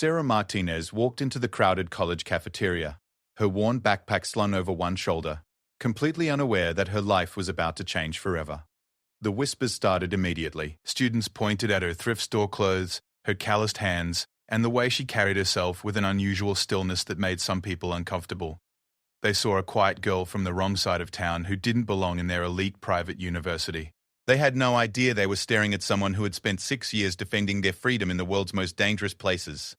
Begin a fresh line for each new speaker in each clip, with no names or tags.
Sarah Martinez walked into the crowded college cafeteria, her worn backpack slung over one shoulder, completely unaware that her life was about to change forever. The whispers started immediately. Students pointed at her thrift store clothes, her calloused hands, and the way she carried herself with an unusual stillness that made some people uncomfortable. They saw a quiet girl from the wrong side of town who didn't belong in their elite private university. They had no idea they were staring at someone who had spent 6 years defending their freedom in the world's most dangerous places.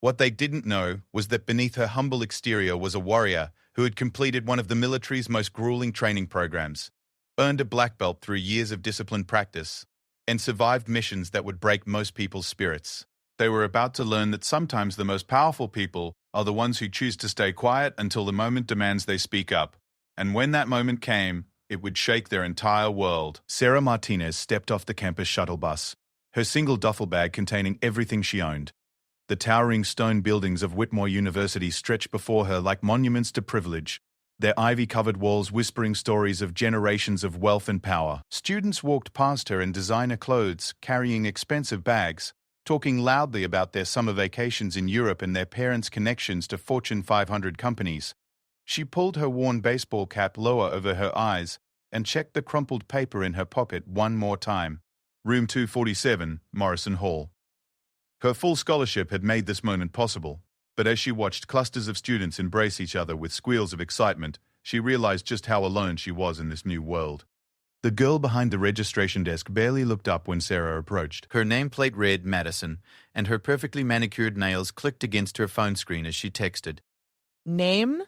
What they didn't know was that beneath her humble exterior was a warrior who had completed one of the military's most grueling training programs, earned a black belt through years of disciplined practice, and survived missions that would break most people's spirits. They were about to learn that sometimes the most powerful people are the ones who choose to stay quiet until the moment demands they speak up. And when that moment came, it would shake their entire world. Sarah Martinez stepped off the campus shuttle bus, her single duffel bag containing everything she owned. The towering stone buildings of Whitmore University stretched before her like monuments to privilege, their ivy-covered walls whispering stories of generations of wealth and power. Students walked past her in designer clothes, carrying expensive bags, talking loudly about their summer vacations in Europe and their parents' connections to Fortune 500 companies. She pulled her worn baseball cap lower over her eyes and checked the crumpled paper in her pocket one more time. Room 247, Morrison Hall. Her full scholarship had made this moment possible, but as she watched clusters of students embrace each other with squeals of excitement, she realized just how alone she was in this new world. The girl behind the registration desk barely looked up when Sarah approached. Her nameplate read Madison, and her perfectly manicured nails clicked against her phone screen as she texted.
"Name?"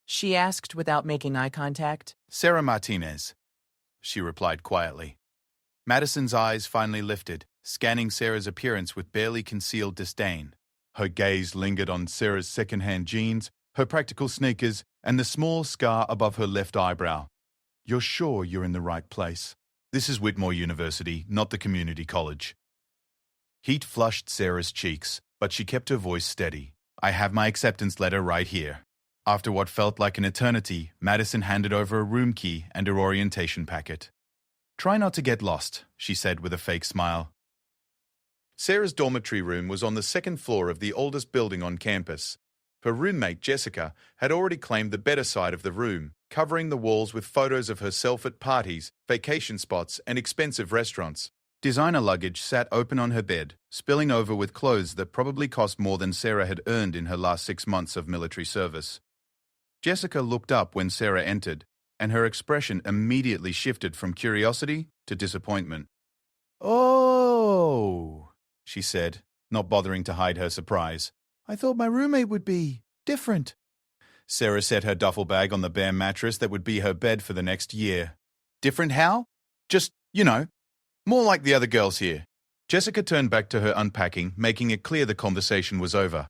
she asked without making eye contact.
"Sarah Martinez," she replied quietly. Madison's eyes finally lifted, scanning Sarah's appearance with barely concealed disdain. Her gaze lingered on Sarah's second-hand jeans, her practical sneakers, and the small scar above her left eyebrow. "You're sure you're in the right place? This is Whitmore University, not the community college." Heat flushed Sarah's cheeks, but she kept her voice steady. "I have my acceptance letter right here." After what felt like an eternity, Madison handed over a room key and her orientation packet. "Try not to get lost," she said with a fake smile. Sarah's dormitory room was on the second floor of the oldest building on campus. Her roommate, Jessica, had already claimed the better side of the room, covering the walls with photos of herself at parties, vacation spots, and expensive restaurants. Designer luggage sat open on her bed, spilling over with clothes that probably cost more than Sarah had earned in her last 6 months of military service. Jessica looked up when Sarah entered, and her expression immediately shifted from curiosity to disappointment. "Oh," she said, not bothering to hide her surprise. "I thought my roommate would be different." Sarah set her duffel bag on the bare mattress that would be her bed for the next year. "Different how? Just, more like the other girls here." Jessica turned back to her unpacking, making it clear the conversation was over.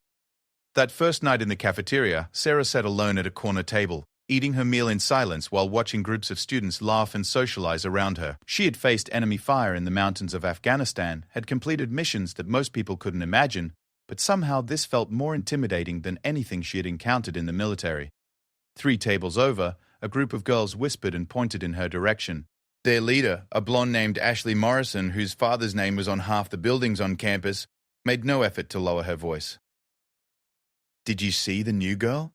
That first night in the cafeteria, Sarah sat alone at a corner table, eating her meal in silence while watching groups of students laugh and socialize around her. She had faced enemy fire in the mountains of Afghanistan, had completed missions that most people couldn't imagine, but somehow this felt more intimidating than anything she had encountered in the military. 3 tables over, a group of girls whispered and pointed in her direction. Their leader, a blonde named Ashley Morrison, whose father's name was on half the buildings on campus, made no effort to lower her voice. "Did you see the new girl?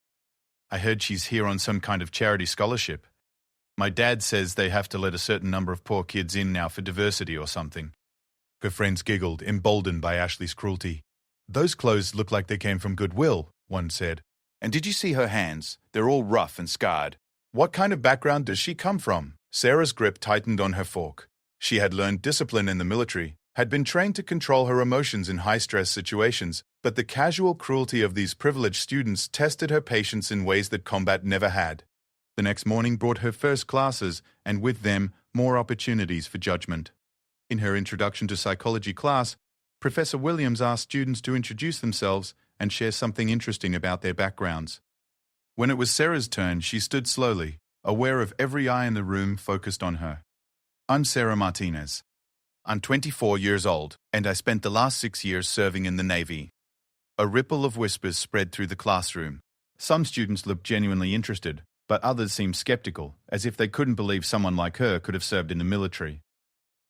I heard she's here on some kind of charity scholarship. My dad says they have to let a certain number of poor kids in now for diversity or something." Her friends giggled, emboldened by Ashley's cruelty. "Those clothes look like they came from Goodwill," one said. "And did you see her hands? They're all rough and scarred. What kind of background does she come from?" Sarah's grip tightened on her fork. She had learned discipline in the military, had been trained to control her emotions in high-stress situations, but the casual cruelty of these privileged students tested her patience in ways that combat never had. The next morning brought her first classes, and with them, more opportunities for judgment. In her Introduction to Psychology class, Professor Williams asked students to introduce themselves and share something interesting about their backgrounds. When it was Sarah's turn, she stood slowly, aware of every eye in the room focused on her. "I'm Sarah Martinez. I'm 24 years old, and I spent the last 6 years serving in the Navy." A ripple of whispers spread through the classroom. Some students looked genuinely interested, but others seemed skeptical, as if they couldn't believe someone like her could have served in the military.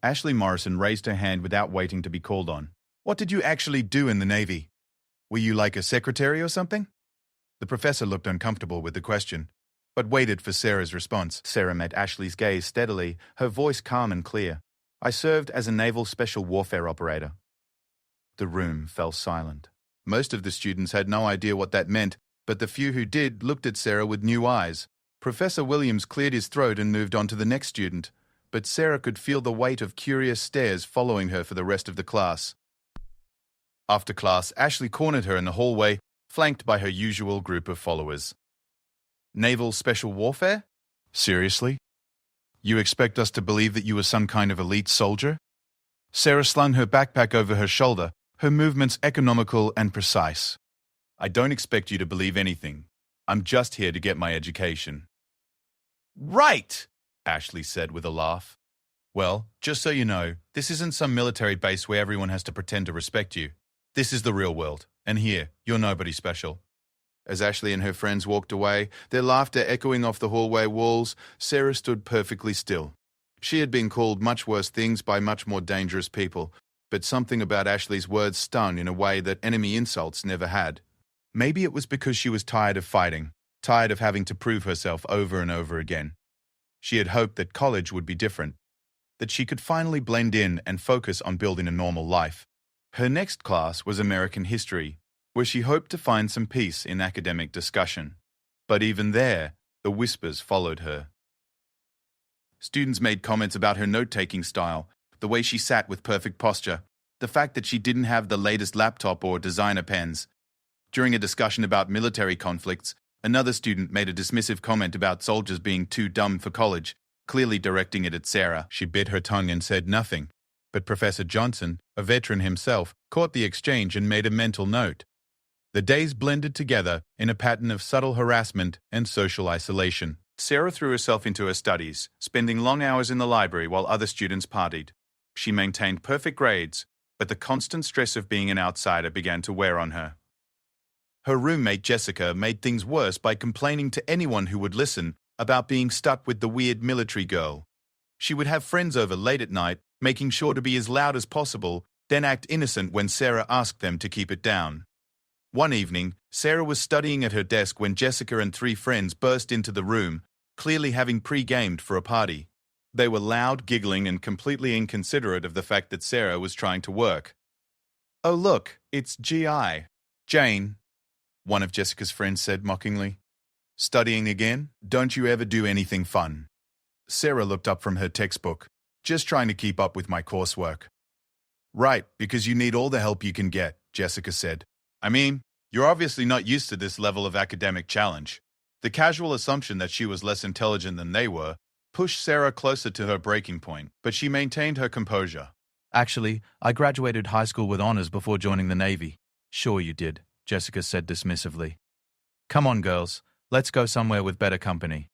Ashley Morrison raised her hand without waiting to be called on. "What did you actually do in the Navy?" Were you like a secretary or something? The professor looked uncomfortable with the question, but waited for Sarah's response. Sarah met Ashley's gaze steadily, her voice calm and clear. I served as a naval special warfare operator. The room fell silent. Most of the students had no idea what that meant, but the few who did looked at Sarah with new eyes. Professor Williams cleared his throat and moved on to the next student, but Sarah could feel the weight of curious stares following her for the rest of the class. After class, Ashley cornered her in the hallway, flanked by her usual group of followers. Naval Special Warfare? Seriously? You expect us to believe that you were some kind of elite soldier? Sarah slung her backpack over her shoulder, her movements economical and precise. I don't expect you to believe anything. I'm just here to get my education. Right, Ashley said with a laugh. Well, just so you know, this isn't some military base where everyone has to pretend to respect you. This is the real world, and here, you're nobody special. As Ashley and her friends walked away, their laughter echoing off the hallway walls, Sarah stood perfectly still. She had been called much worse things by much more dangerous people, but something about Ashley's words stung in a way that enemy insults never had. Maybe it was because she was tired of fighting, tired of having to prove herself over and over again. She had hoped that college would be different, that she could finally blend in and focus on building a normal life. Her next class was American history, where she hoped to find some peace in academic discussion. But even there, the whispers followed her. Students made comments about her note-taking style, the way she sat with perfect posture, the fact that she didn't have the latest laptop or designer pens. During a discussion about military conflicts, another student made a dismissive comment about soldiers being too dumb for college, clearly directing it at Sarah. She bit her tongue and said nothing, but Professor Johnson, a veteran himself, caught the exchange and made a mental note. The days blended together in a pattern of subtle harassment and social isolation. Sarah threw herself into her studies, spending long hours in the library while other students partied. She maintained perfect grades, but the constant stress of being an outsider began to wear on her. Her roommate Jessica made things worse by complaining to anyone who would listen about being stuck with the weird military girl. She would have friends over late at night, making sure to be as loud as possible, then act innocent when Sarah asked them to keep it down. One evening, Sarah was studying at her desk when Jessica and 3 friends burst into the room, clearly having pre-gamed for a party. They were loud, giggling, and completely inconsiderate of the fact that Sarah was trying to work. "Oh look, it's G.I. Jane," one of Jessica's friends said mockingly. "Studying again? Don't you ever do anything fun?" Sarah looked up from her textbook. "Just trying to keep up with my coursework." "Right, because you need all the help you can get," Jessica said. "I mean, you're obviously not used to this level of academic challenge." The casual assumption that she was less intelligent than they were pushed Sarah closer to her breaking point, but she maintained her composure.
"Actually, I graduated high school with honors before joining the Navy." "Sure you did," Jessica said dismissively. "Come on, girls. Let's go somewhere with better company."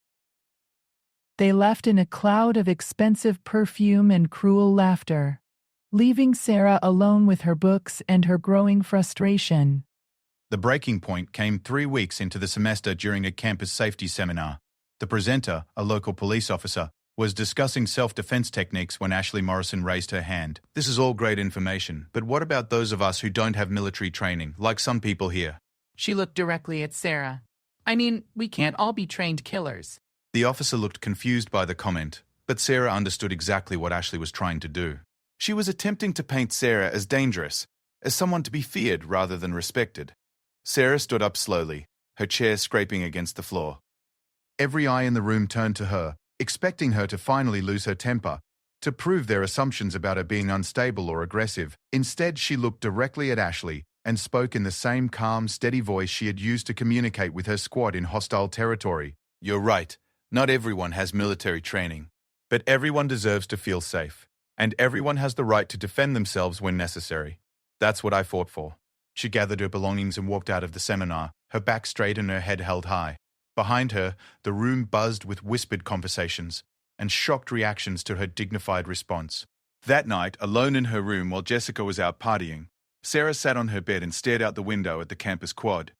They left in a cloud of expensive perfume and cruel laughter, leaving Sarah alone with her books and her growing frustration.
The breaking point came 3 weeks into the semester during a campus safety seminar. The presenter, a local police officer, was discussing self-defense techniques when Ashley Morrison raised her hand. "This is all great information, but what about those of us who don't have military training, like some people here?"
She looked directly at Sarah. I mean, we can't all be trained killers.
The officer looked confused by the comment, but Sarah understood exactly what Ashley was trying to do. She was attempting to paint Sarah as dangerous, as someone to be feared rather than respected. Sarah stood up slowly, her chair scraping against the floor. Every eye in the room turned to her, expecting her to finally lose her temper, to prove their assumptions about her being unstable or aggressive. Instead, she looked directly at Ashley and spoke in the same calm, steady voice she had used to communicate with her squad in hostile territory. "You're right. Not everyone has military training, but everyone deserves to feel safe, and everyone has the right to defend themselves when necessary. That's what I fought for." She gathered her belongings and walked out of the seminar, her back straight and her head held high. Behind her, the room buzzed with whispered conversations and shocked reactions to her dignified response. That night, alone in her room while Jessica was out partying, Sarah sat on her bed and stared out the window at the campus quad.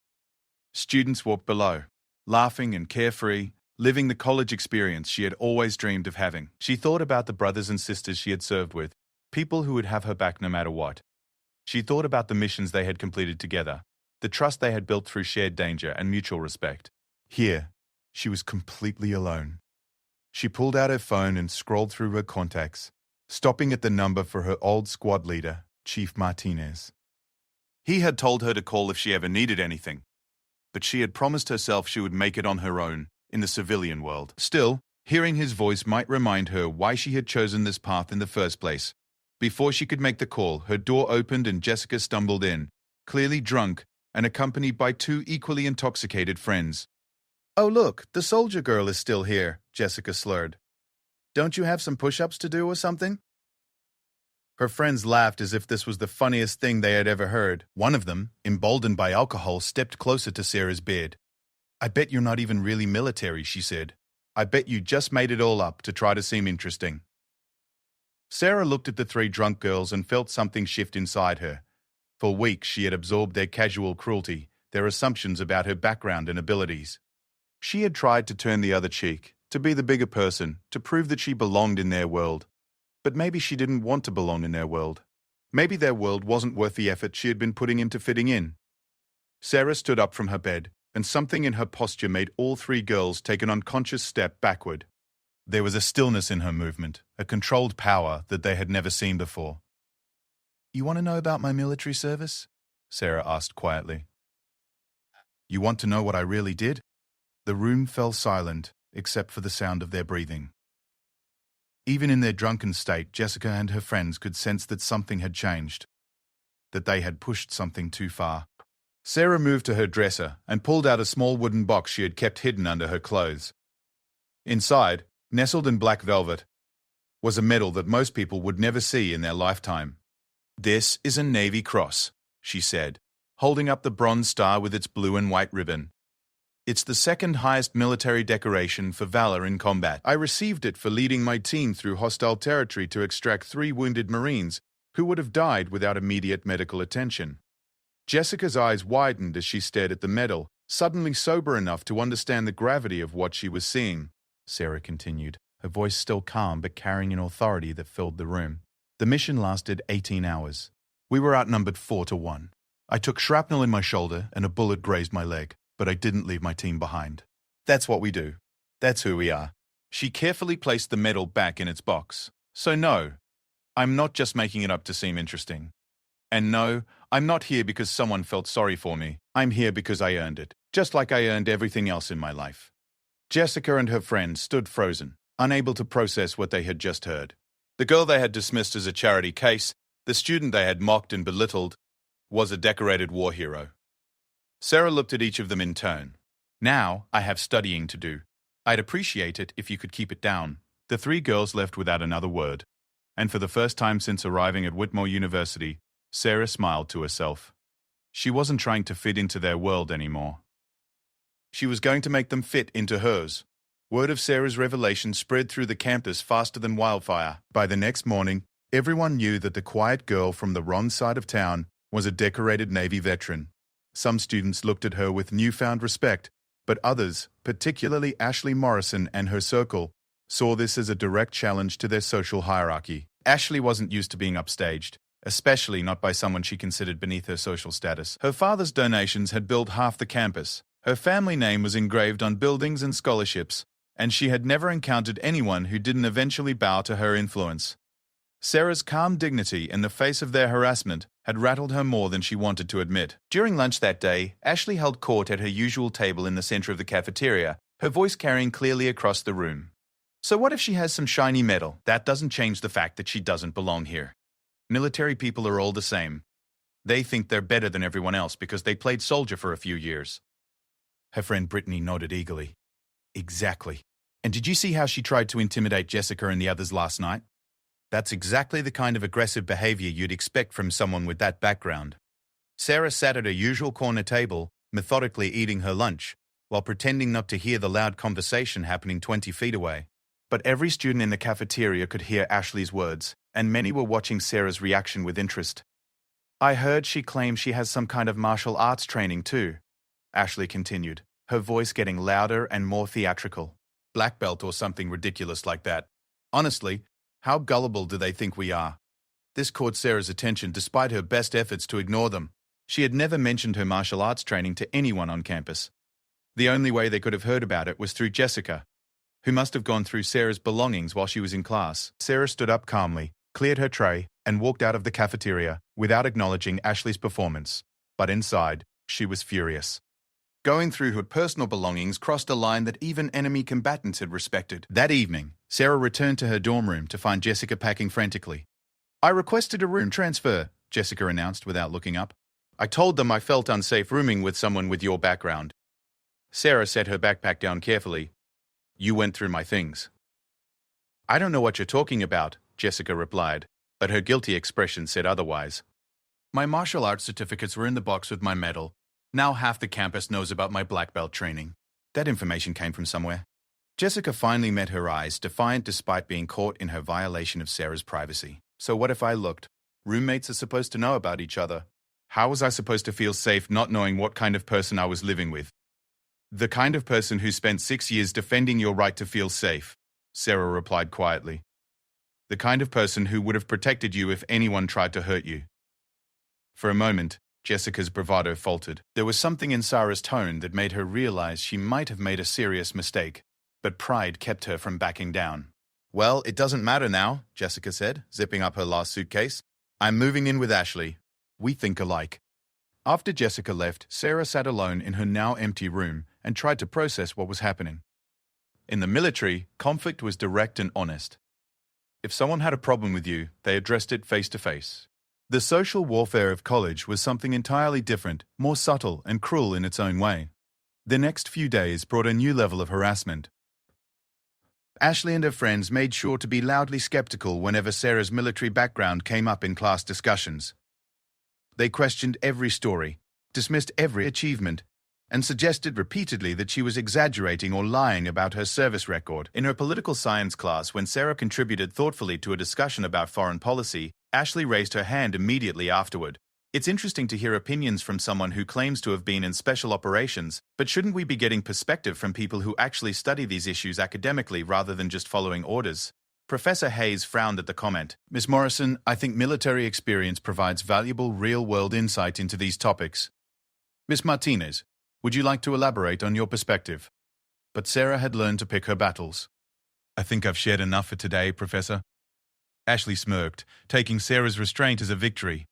Students walked below, laughing and carefree, living the college experience she had always dreamed of having. She thought about the brothers and sisters she had served with, people who would have her back no matter what. She thought about the missions they had completed together, the trust they had built through shared danger and mutual respect. Here, she was completely alone. She pulled out her phone and scrolled through her contacts, stopping at the number for her old squad leader, Chief Martinez. He had told her to call if she ever needed anything, but she had promised herself she would make it on her own in the civilian world. Still, hearing his voice might remind her why she had chosen this path in the first place. Before she could make the call, her door opened and Jessica stumbled in, clearly drunk and accompanied by two equally intoxicated friends. "Oh look, the soldier girl is still here," Jessica slurred. "Don't you have some push-ups to do or something?" Her friends laughed as if this was the funniest thing they had ever heard. One of them, emboldened by alcohol, stepped closer to Sarah's bed. "I bet you're not even really military," she said. "I bet you just made it all up to try to seem interesting." Sarah looked at the three drunk girls and felt something shift inside her. For weeks she had absorbed their casual cruelty, their assumptions about her background and abilities. She had tried to turn the other cheek, to be the bigger person, to prove that she belonged in their world. But maybe she didn't want to belong in their world. Maybe their world wasn't worth the effort she had been putting into fitting in. Sarah stood up from her bed, and something in her posture made all three girls take an unconscious step backward. There was a stillness in her movement, a controlled power that they had never seen before. "You want to know about my military service?" Sarah asked quietly. "You want to know what I really did?" The room fell silent, except for the sound of their breathing. Even in their drunken state, Jessica and her friends could sense that something had changed, that they had pushed something too far. Sarah moved to her dresser and pulled out a small wooden box she had kept hidden under her clothes. Inside, nestled in black velvet, was a medal that most people would never see in their lifetime. "This is a Navy Cross," she said, holding up the bronze star with its blue and white ribbon. "It's the second highest military decoration for valor in combat. I received it for leading my team through hostile territory to extract 3 wounded Marines who would have died without immediate medical attention." Jessica's eyes widened as she stared at the medal, suddenly sober enough to understand the gravity of what she was seeing. Sarah continued, her voice still calm but carrying an authority that filled the room. "The mission lasted 18 hours. We were outnumbered 4-1. I took shrapnel in my shoulder and a bullet grazed my leg, but I didn't leave my team behind. That's what we do. That's who we are." She carefully placed the medal back in its box. "So no, I'm not just making it up to seem interesting. And no, I'm not here because someone felt sorry for me. I'm here because I earned it, just like I earned everything else in my life." Jessica and her friends stood frozen, unable to process what they had just heard. The girl they had dismissed as a charity case, the student they had mocked and belittled, was a decorated war hero. Sarah looked at each of them in turn. "Now I have studying to do. I'd appreciate it if you could keep it down." The three girls left without another word. And for the first time since arriving at Whitmore University, Sarah smiled to herself. She wasn't trying to fit into their world anymore. She was going to make them fit into hers. Word of Sarah's revelation spread through the campus faster than wildfire. By the next morning, everyone knew that the quiet girl from the wrong side of town was a decorated Navy veteran. Some students looked at her with newfound respect, but others, particularly Ashley Morrison and her circle, saw this as a direct challenge to their social hierarchy. Ashley wasn't used to being upstaged, especially not by someone she considered beneath her social status. Her father's donations had built half the campus. Her family name was engraved on buildings and scholarships, and she had never encountered anyone who didn't eventually bow to her influence. Sarah's calm dignity in the face of their harassment had rattled her more than she wanted to admit. During lunch that day, Ashley held court at her usual table in the center of the cafeteria, her voice carrying clearly across the room. "So what if she has some shiny medal? That doesn't change the fact that she doesn't belong here. Military people are all the same. They think they're better than everyone else because they played soldier for a few years." Her friend Brittany nodded eagerly. "Exactly. And did you see how she tried to intimidate Jessica and the others last night? That's exactly the kind of aggressive behavior you'd expect from someone with that background." Sarah sat at her usual corner table, methodically eating her lunch, while pretending not to hear the loud conversation happening 20 feet away. But every student in the cafeteria could hear Ashley's words, and many were watching Sarah's reaction with interest. "I heard she claims she has some kind of martial arts training too," Ashley continued, her voice getting louder and more theatrical. "Black belt or something ridiculous like that. Honestly, how gullible do they think we are?" This caught Sarah's attention despite her best efforts to ignore them. She had never mentioned her martial arts training to anyone on campus. The only way they could have heard about it was through Jessica, who must have gone through Sarah's belongings while she was in class. Sarah stood up calmly, cleared her tray, and walked out of the cafeteria without acknowledging Ashley's performance. But inside, she was furious. Going through her personal belongings crossed a line that even enemy combatants had respected. That evening, Sarah returned to her dorm room to find Jessica packing frantically. "I requested a room transfer," Jessica announced without looking up. "I told them I felt unsafe rooming with someone with your background." Sarah set her backpack down carefully. "You went through my things." "I don't know what you're talking about," Jessica replied, but her guilty expression said otherwise. "My martial arts certificates were in the box with my medal. Now half the campus knows about my black belt training. That information came from somewhere." Jessica finally met her eyes, defiant despite being caught in her violation of Sarah's privacy. "So what if I looked? Roommates are supposed to know about each other. How was I supposed to feel safe not knowing what kind of person I was living with?" "The kind of person who spent 6 years defending your right to feel safe," Sarah replied quietly. "The kind of person who would have protected you if anyone tried to hurt you." For a moment, Jessica's bravado faltered. There was something in Sarah's tone that made her realize she might have made a serious mistake, but pride kept her from backing down. "Well, it doesn't matter now," Jessica said, zipping up her last suitcase. "I'm moving in with Ashley. We think alike." After Jessica left, Sarah sat alone in her now empty room and tried to process what was happening. In the military, conflict was direct and honest. If someone had a problem with you, they addressed it face to face. The social warfare of college was something entirely different, more subtle and cruel in its own way. The next few days brought a new level of harassment. Ashley and her friends made sure to be loudly skeptical whenever Sarah's military background came up in class discussions. They questioned every story, dismissed every achievement, and suggested repeatedly that she was exaggerating or lying about her service record. In her political science class, when Sarah contributed thoughtfully to a discussion about foreign policy, Ashley raised her hand immediately afterward. "It's interesting to hear opinions from someone who claims to have been in special operations, but shouldn't we be getting perspective from people who actually study these issues academically rather than just following orders?" Professor Hayes frowned at the comment. "Miss Morrison, I think military experience provides valuable real-world insight into these topics. Miss Martinez, would you like to elaborate on your perspective?" But Sarah had learned to pick her battles. "I think I've shared enough for today, Professor." Ashley smirked, taking Sarah's restraint as a victory.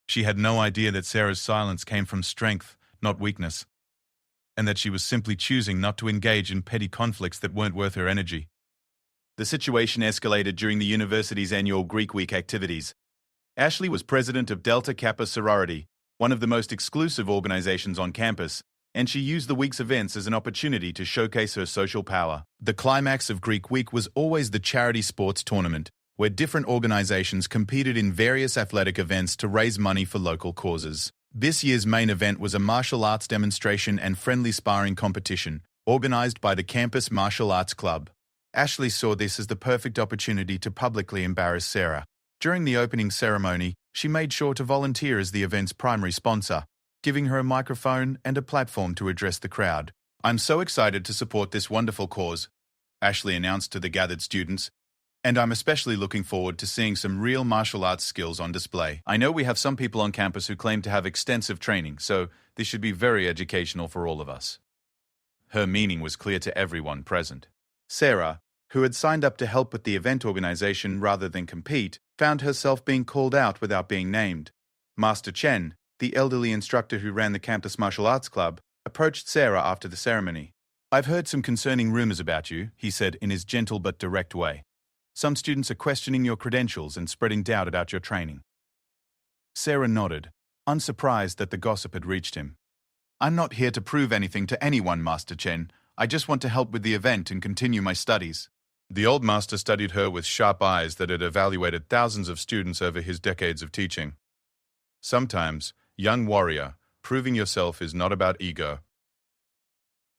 She had no idea that Sarah's silence came from strength, not weakness, and that she was simply choosing not to engage in petty conflicts that weren't worth her energy. The situation escalated during the university's annual Greek Week activities. Ashley was president of Delta Kappa sorority, one of the most exclusive organizations on campus, and she used the week's events as an opportunity to showcase her social power. The climax of Greek Week was always the charity sports tournament, where different organizations competed in various athletic events to raise money for local causes. This year's main event was a martial arts demonstration and friendly sparring competition, organized by the campus martial arts club. Ashley saw this as the perfect opportunity to publicly embarrass Sarah. During the opening ceremony, she made sure to volunteer as the event's primary sponsor, giving her a microphone and a platform to address the crowd. "I'm so excited to support this wonderful cause," Ashley announced to the gathered students, "and I'm especially looking forward to seeing some real martial arts skills on display. I know we have some people on campus who claim to have extensive training, so this should be very educational for all of us." Her meaning was clear to everyone present. Sarah, who had signed up to help with the event organization rather than compete, found herself being called out without being named. Master Chen, the elderly instructor who ran the campus martial arts club, approached Sarah after the ceremony. "I've heard some concerning rumors about you," he said in his gentle but direct way. "Some students are questioning your credentials and spreading doubt about your training." Sarah nodded, unsurprised that the gossip had reached him. "I'm not here to prove anything to anyone, Master Chen. I just want to help with the event and continue my studies." The old master studied her with sharp eyes that had evaluated thousands of students over his decades of teaching. "Sometimes, young warrior, proving yourself is not about ego.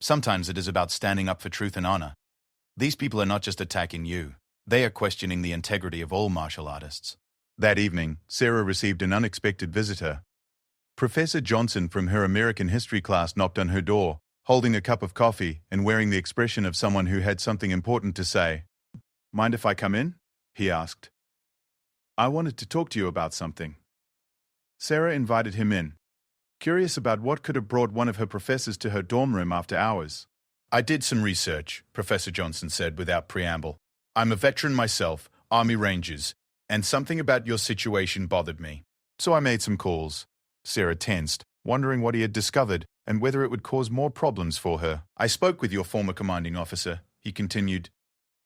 Sometimes it is about standing up for truth and honor. These people are not just attacking you. They are questioning the integrity of all martial artists." That evening, Sarah received an unexpected visitor. Professor Johnson from her American history class knocked on her door, holding a cup of coffee and wearing the expression of someone who had something important to say. "Mind if I come in?" he asked. "I wanted to talk to you about something." Sarah invited him in, curious about what could have brought one of her professors to her dorm room after hours. I did some research, Professor Johnson said without preamble. I'm a veteran myself, Army Rangers, and something about your situation bothered me. So I made some calls. Sarah tensed, wondering what he had discovered and whether it would cause more problems for her. I spoke with your former commanding officer, he continued.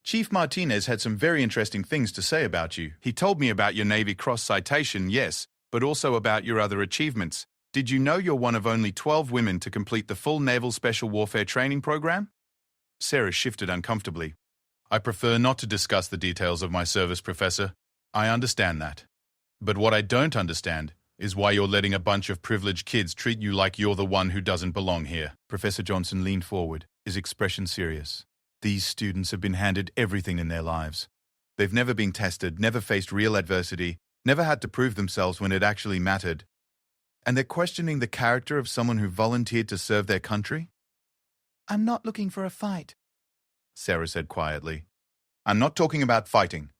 Chief Martinez had some very interesting things to say about you. He told me about your Navy Cross citation, yes, but also about your other achievements. Did you know you're one of only 12 women to complete the full Naval Special Warfare Training Program? Sarah shifted uncomfortably. I prefer not to discuss the details of my service, Professor. I understand that. But what I don't understand is why you're letting a bunch of privileged kids treat you like you're the one who doesn't belong here. Professor Johnson leaned forward, his expression serious. These students have been handed everything in their lives. They've never been tested, never faced real adversity, never had to prove themselves when it actually mattered. And they're questioning the character of someone who volunteered to serve their country? I'm not looking for a fight, Sarah said quietly. I'm not talking about fighting.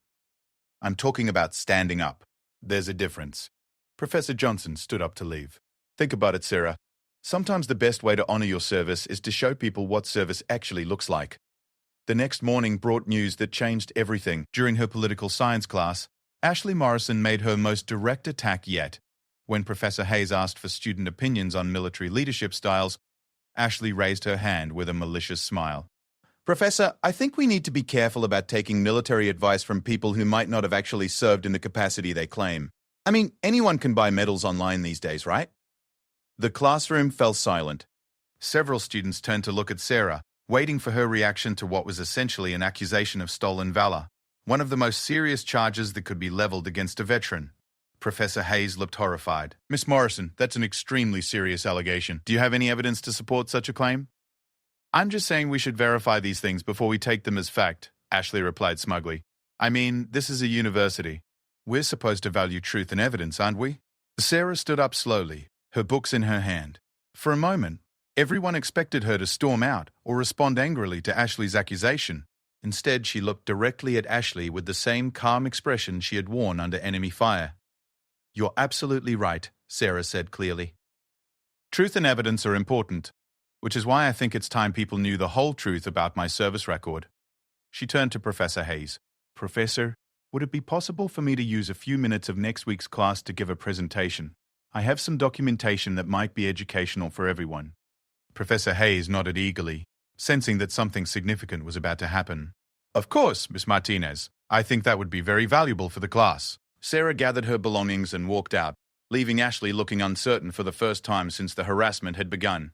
I'm talking about standing up. There's a difference. Professor Johnson stood up to leave. Think about it, Sarah. Sometimes the best way to honor your service is to show people what service actually looks like. The next morning brought news that changed everything. During her political science class, Ashley Morrison made her most direct attack yet. When Professor Hayes asked for student opinions on military leadership styles, Ashley raised her hand with a malicious smile. Professor, I think we need to be careful about taking military advice from people who might not have actually served in the capacity they claim. I mean, anyone can buy medals online these days, right? The classroom fell silent. Several students turned to look at Sarah, waiting for her reaction to what was essentially an accusation of stolen valor, one of the most serious charges that could be leveled against a veteran. Professor Hayes looked horrified. Miss Morrison, that's an extremely serious allegation. Do you have any evidence to support such a claim? I'm just saying we should verify these things before we take them as fact, Ashley replied smugly. I mean, this is a university. We're supposed to value truth and evidence, aren't we? Sarah stood up slowly, her books in her hand. For a moment, everyone expected her to storm out or respond angrily to Ashley's accusation. Instead, she looked directly at Ashley with the same calm expression she had worn under enemy fire. You're absolutely right, Sarah said clearly. Truth and evidence are important, which is why I think it's time people knew the whole truth about my service record. She turned to Professor Hayes. Professor, would it be possible for me to use a few minutes of next week's class to give a presentation? I have some documentation that might be educational for everyone. Professor Hayes nodded eagerly, sensing that something significant was about to happen. Of course, Miss Martinez. I think that would be very valuable for the class. Sarah gathered her belongings and walked out, leaving Ashley looking uncertain for the first time since the harassment had begun.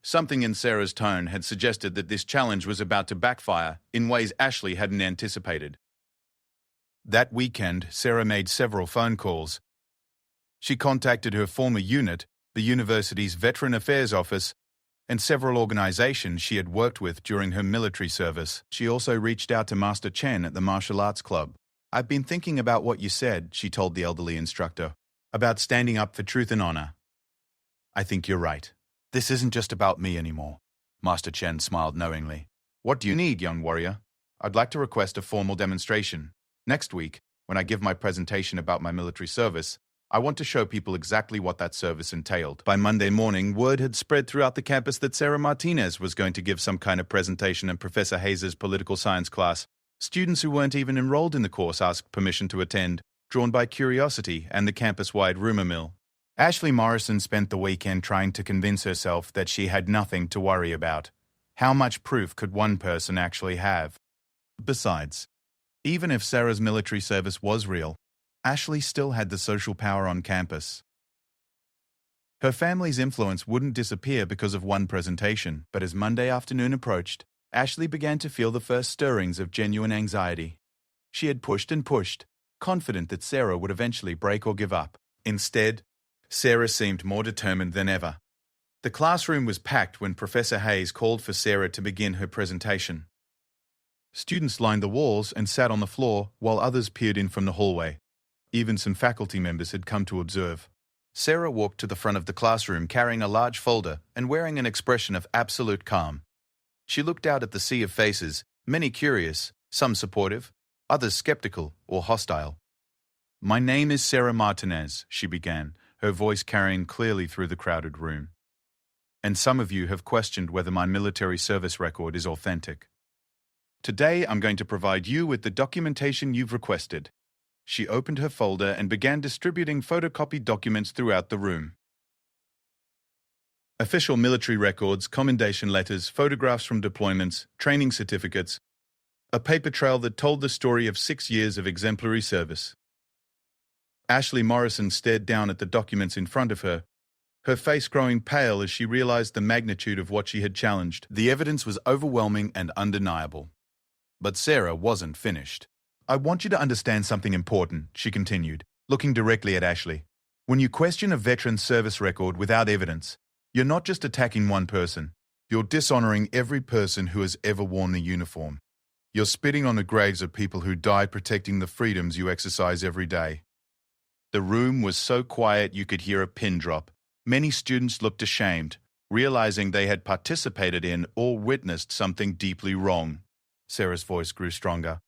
Something in Sarah's tone had suggested that this challenge was about to backfire in ways Ashley hadn't anticipated. That weekend, Sarah made several phone calls. She contacted her former unit, the university's Veteran Affairs Office, and several organizations she had worked with during her military service. She also reached out to Master Chen at the Martial Arts Club. I've been thinking about what you said, she told the elderly instructor, about standing up for truth and honor. I think you're right. This isn't just about me anymore. Master Chen smiled knowingly. What do you need, young warrior? I'd like to request a formal demonstration. Next week, when I give my presentation about my military service, I want to show people exactly what that service entailed. By Monday morning, word had spread throughout the campus that Sarah Martinez was going to give some kind of presentation in Professor Hayes' political science class. Students who weren't even enrolled in the course asked permission to attend, drawn by curiosity and the campus-wide rumor mill. Ashley Morrison spent the weekend trying to convince herself that she had nothing to worry about. How much proof could one person actually have? Besides, even if Sarah's military service was real, Ashley still had the social power on campus. Her family's influence wouldn't disappear because of one presentation, but as Monday afternoon approached, Ashley began to feel the first stirrings of genuine anxiety. She had pushed and pushed, confident that Sarah would eventually break or give up. Instead, Sarah seemed more determined than ever. The classroom was packed when Professor Hayes called for Sarah to begin her presentation. Students lined the walls and sat on the floor while others peered in from the hallway. Even some faculty members had come to observe. Sarah walked to the front of the classroom carrying a large folder and wearing an expression of absolute calm. She looked out at the sea of faces, many curious, some supportive, others skeptical or hostile. My name is Sarah Martinez, she began, her voice carrying clearly through the crowded room. And some of you have questioned whether my military service record is authentic. Today, I'm going to provide you with the documentation you've requested. She opened her folder and began distributing photocopied documents throughout the room. Official military records, commendation letters, photographs from deployments, training certificates, a paper trail that told the story of 6 years of exemplary service. Ashley Morrison stared down at the documents in front of her, her face growing pale as she realized the magnitude of what she had challenged. The evidence was overwhelming and undeniable. But Sarah wasn't finished. I want you to understand something important, she continued, looking directly at Ashley. When you question a veteran's service record without evidence, you're not just attacking one person. You're dishonoring every person who has ever worn the uniform. You're spitting on the graves of people who died protecting the freedoms you exercise every day. The room was so quiet you could hear a pin drop. Many students looked ashamed, realizing they had participated in or witnessed something deeply wrong. Sarah's voice grew stronger.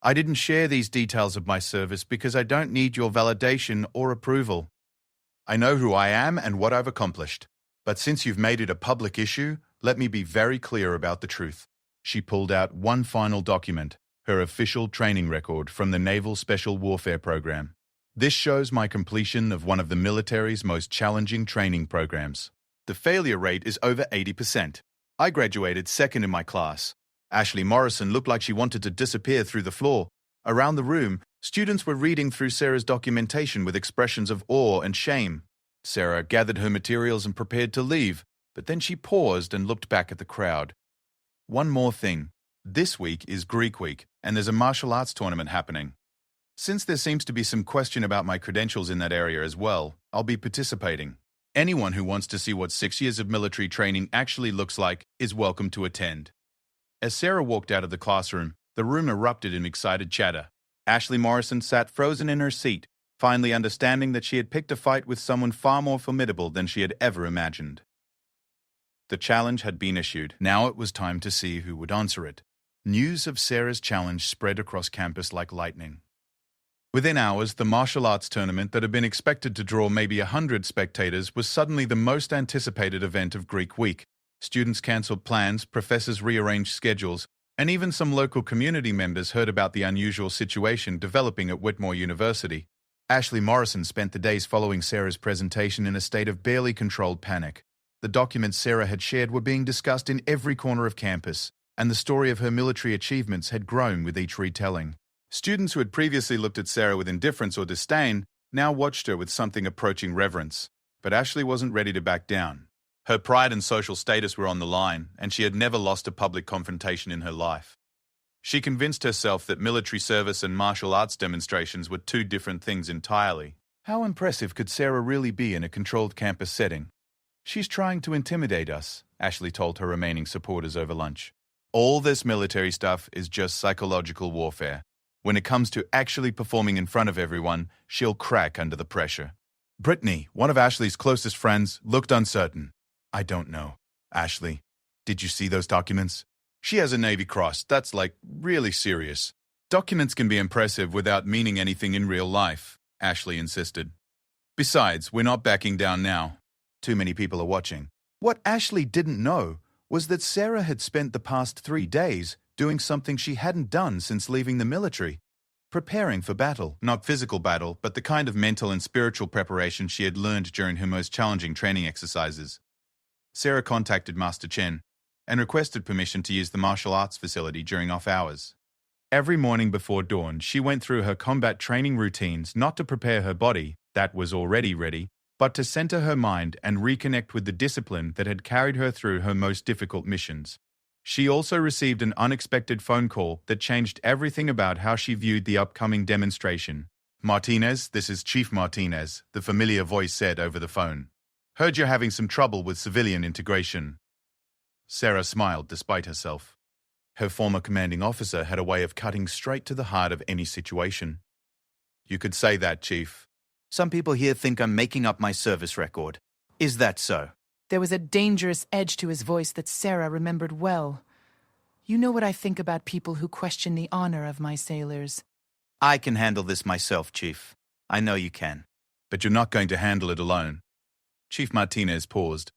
I didn't share these details of my service because I don't need your validation or approval. I know who I am and what I've accomplished. But since you've made it a public issue, let me be very clear about the truth. She pulled out one final document, her official training record from the Naval Special Warfare Program. This shows my completion of one of the military's most challenging training programs. The failure rate is over 80%. I graduated second in my class. Ashley Morrison looked like she wanted to disappear through the floor. Around the room, students were reading through Sarah's documentation with expressions of awe and shame. Sarah gathered her materials and prepared to leave, but then she paused and looked back at the crowd. One more thing. This week is Greek week, and there's a martial arts tournament happening. Since there seems to be some question about my credentials in that area as well, I'll be participating. Anyone who wants to see what 6 years of military training actually looks like is welcome to attend. As Sarah walked out of the classroom, the room erupted in excited chatter. Ashley Morrison sat frozen in her seat, finally understanding that she had picked a fight with someone far more formidable than she had ever imagined. The challenge had been issued. Now it was time to see who would answer it. News of Sarah's challenge spread across campus like lightning. Within hours, the martial arts tournament that had been expected to draw maybe 100 spectators was suddenly the most anticipated event of Greek week. Students cancelled plans, professors rearranged schedules, and even some local community members heard about the unusual situation developing at Whitmore University. Ashley Morrison spent the days following Sarah's presentation in a state of barely controlled panic. The documents Sarah had shared were being discussed in every corner of campus, and the story of her military achievements had grown with each retelling. Students who had previously looked at Sarah with indifference or disdain now watched her with something approaching reverence. But Ashley wasn't ready to back down. Her pride and social status were on the line, and she had never lost a public confrontation in her life. She convinced herself that military service and martial arts demonstrations were two different things entirely. How impressive could Sarah really be in a controlled campus setting? She's trying to intimidate us, Ashley told her remaining supporters over lunch. All this military stuff is just psychological warfare. When it comes to actually performing in front of everyone, she'll crack under the pressure. Brittany, one of Ashley's closest friends, looked uncertain. I don't know. Ashley, did you see those documents? She has a Navy Cross. That's really serious. Documents can be impressive without meaning anything in real life, Ashley insisted. Besides, we're not backing down now. Too many people are watching. What Ashley didn't know was that Sarah had spent the past 3 days doing something she hadn't done since leaving the military. Preparing for battle. Not physical battle, but the kind of mental and spiritual preparation she had learned during her most challenging training exercises. Sarah contacted Master Chen and requested permission to use the martial arts facility during off hours. Every morning before dawn, she went through her combat training routines not to prepare her body, that was already ready, but to center her mind and reconnect with the discipline that had carried her through her most difficult missions. She also received an unexpected phone call that changed everything about how she viewed the upcoming demonstration. Martinez, this is Chief Martinez, the familiar voice said over the phone. Heard you're having some trouble with civilian integration. Sarah smiled despite herself. Her former commanding officer had a way of cutting straight to the heart of any situation. You could say that, Chief. Some people here think I'm making up my service record. Is that so?
There was a dangerous edge to his voice that Sarah remembered well. You know what I think about people who question the honor of my sailors.
I can handle this myself, Chief. I know you can. But you're not going to handle it alone. Chief Martinez paused.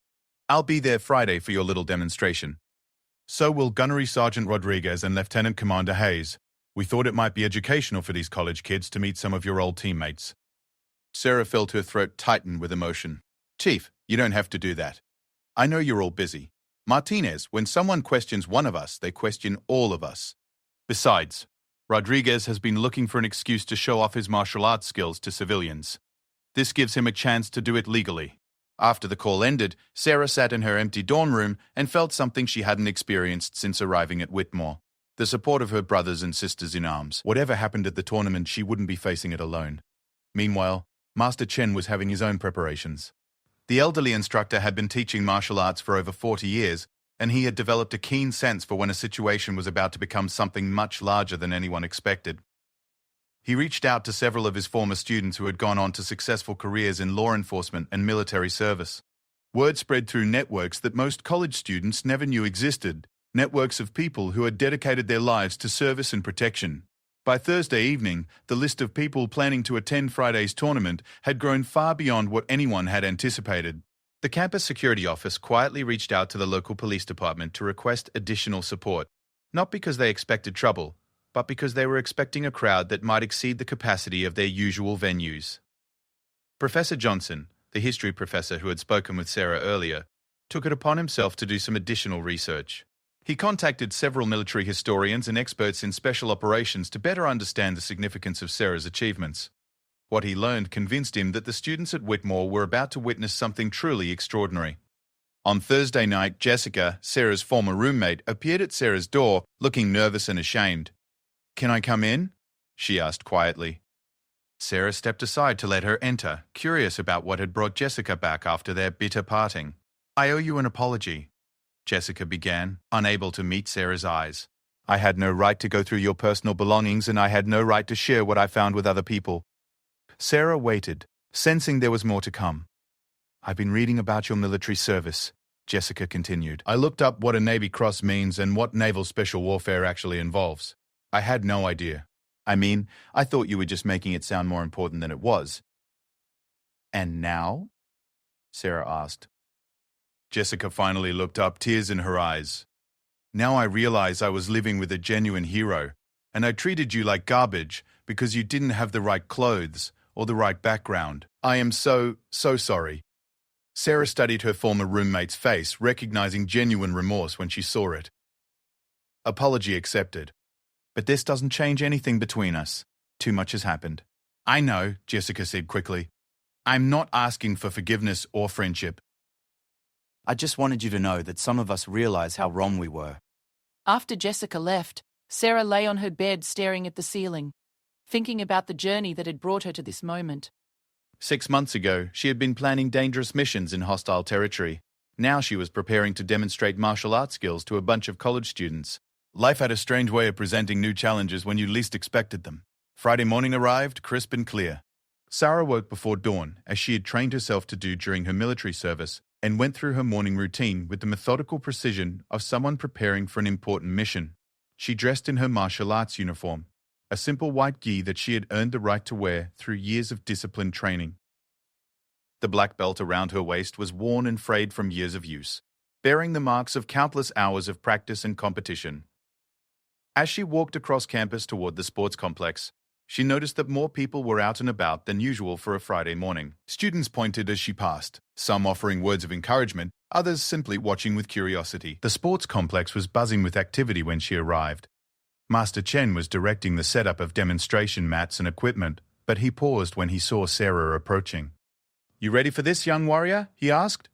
I'll be there Friday for your little demonstration. So will Gunnery Sergeant Rodriguez and Lieutenant Commander Hayes. We thought it might be educational for these college kids to meet some of your old teammates. Sarah felt her throat tighten with emotion. Chief, you don't have to do that. I know you're all busy. Martinez, when someone questions one of us, they question all of us. Besides, Rodriguez has been looking for an excuse to show off his martial arts skills to civilians. This gives him a chance to do it legally. After the call ended, Sarah sat in her empty dorm room and felt something she hadn't experienced since arriving at Whitmore. The support of her brothers and sisters in arms. Whatever happened at the tournament, she wouldn't be facing it alone. Meanwhile, Master Chen was having his own preparations. The elderly instructor had been teaching martial arts for over 40 years, and he had developed a keen sense for when a situation was about to become something much larger than anyone expected. He reached out to several of his former students who had gone on to successful careers in law enforcement and military service. Word spread through networks that most college students never knew existed, networks of people who had dedicated their lives to service and protection. By Thursday evening, the list of people planning to attend Friday's tournament had grown far beyond what anyone had anticipated. The campus security office quietly reached out to the local police department to request additional support, not because they expected trouble, but because they were expecting a crowd that might exceed the capacity of their usual venues. Professor Johnson, the history professor who had spoken with Sarah earlier, took it upon himself to do some additional research. He contacted several military historians and experts in special operations to better understand the significance of Sarah's achievements. What he learned convinced him that the students at Whitmore were about to witness something truly extraordinary. On Thursday night, Jessica, Sarah's former roommate, appeared at Sarah's door, looking nervous and ashamed. "Can I come in?" she asked quietly. Sarah stepped aside to let her enter, curious about what had brought Jessica back after their bitter parting. "I owe you an apology," Jessica began, unable to meet Sarah's eyes. "I had no right to go through your personal belongings, and I had no right to share what I found with other people." Sarah waited, sensing there was more to come. "I've been reading about your military service," Jessica continued. "I looked up what a Navy Cross means and what naval special warfare actually involves. I had no idea. I mean, I thought you were just making it sound more important than it was." "And now?" Sarah asked. Jessica finally looked up, tears in her eyes. "Now I realize I was living with a genuine hero, and I treated you like garbage because you didn't have the right clothes or the right background. I am so sorry." Sarah studied her former roommate's face, recognizing genuine remorse when she saw it. "Apology accepted. But this doesn't change anything between us. Too much has happened." "I know," Jessica said quickly. "I'm not asking for forgiveness or friendship. I just wanted you to know that some of us realize how wrong we were."
After Jessica left, Sarah lay on her bed staring at the ceiling, thinking about the journey that had brought her to this moment.
6 months ago, she had been planning dangerous missions in hostile territory. Now she was preparing to demonstrate martial arts skills to a bunch of college students. Life had a strange way of presenting new challenges when you least expected them. Friday morning arrived, crisp and clear. Sarah woke before dawn, as she had trained herself to do during her military service, and went through her morning routine with the methodical precision of someone preparing for an important mission. She dressed in her martial arts uniform, a simple white gi that she had earned the right to wear through years of disciplined training. The black belt around her waist was worn and frayed from years of use, bearing the marks of countless hours of practice and competition. As she walked across campus toward the sports complex, she noticed that more people were out and about than usual for a Friday morning. Students pointed as she passed, some offering words of encouragement, others simply watching with curiosity. The sports complex was buzzing with activity when she arrived. Master Chen was directing the setup of demonstration mats and equipment, but he paused when he saw Sarah approaching. "You ready for this, young warrior?" he asked.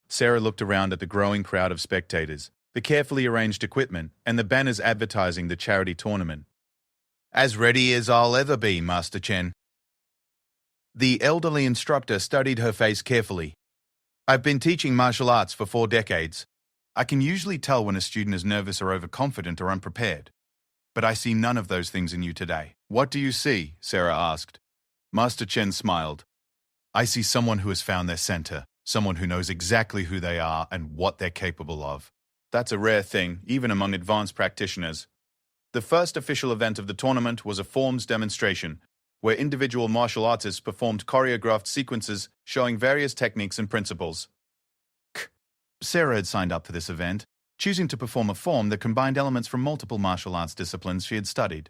Sarah looked around at the growing crowd of spectators, the carefully arranged equipment, and the banners advertising the charity tournament. "As ready as I'll ever be, Master Chen." The elderly instructor studied her face carefully. "I've been teaching martial arts for 4 decades. I can usually tell when a student is nervous or overconfident or unprepared. But I see none of those things in you today." "What do you see?" Sarah asked. Master Chen smiled. "I see someone who has found their center, someone who knows exactly who they are and what they're capable of. That's a rare thing, even among advanced practitioners." The first official event of the tournament was a forms demonstration, where individual martial artists performed choreographed sequences showing various techniques and principles. Sarah had signed up for this event, choosing to perform a form that combined elements from multiple martial arts disciplines she had studied.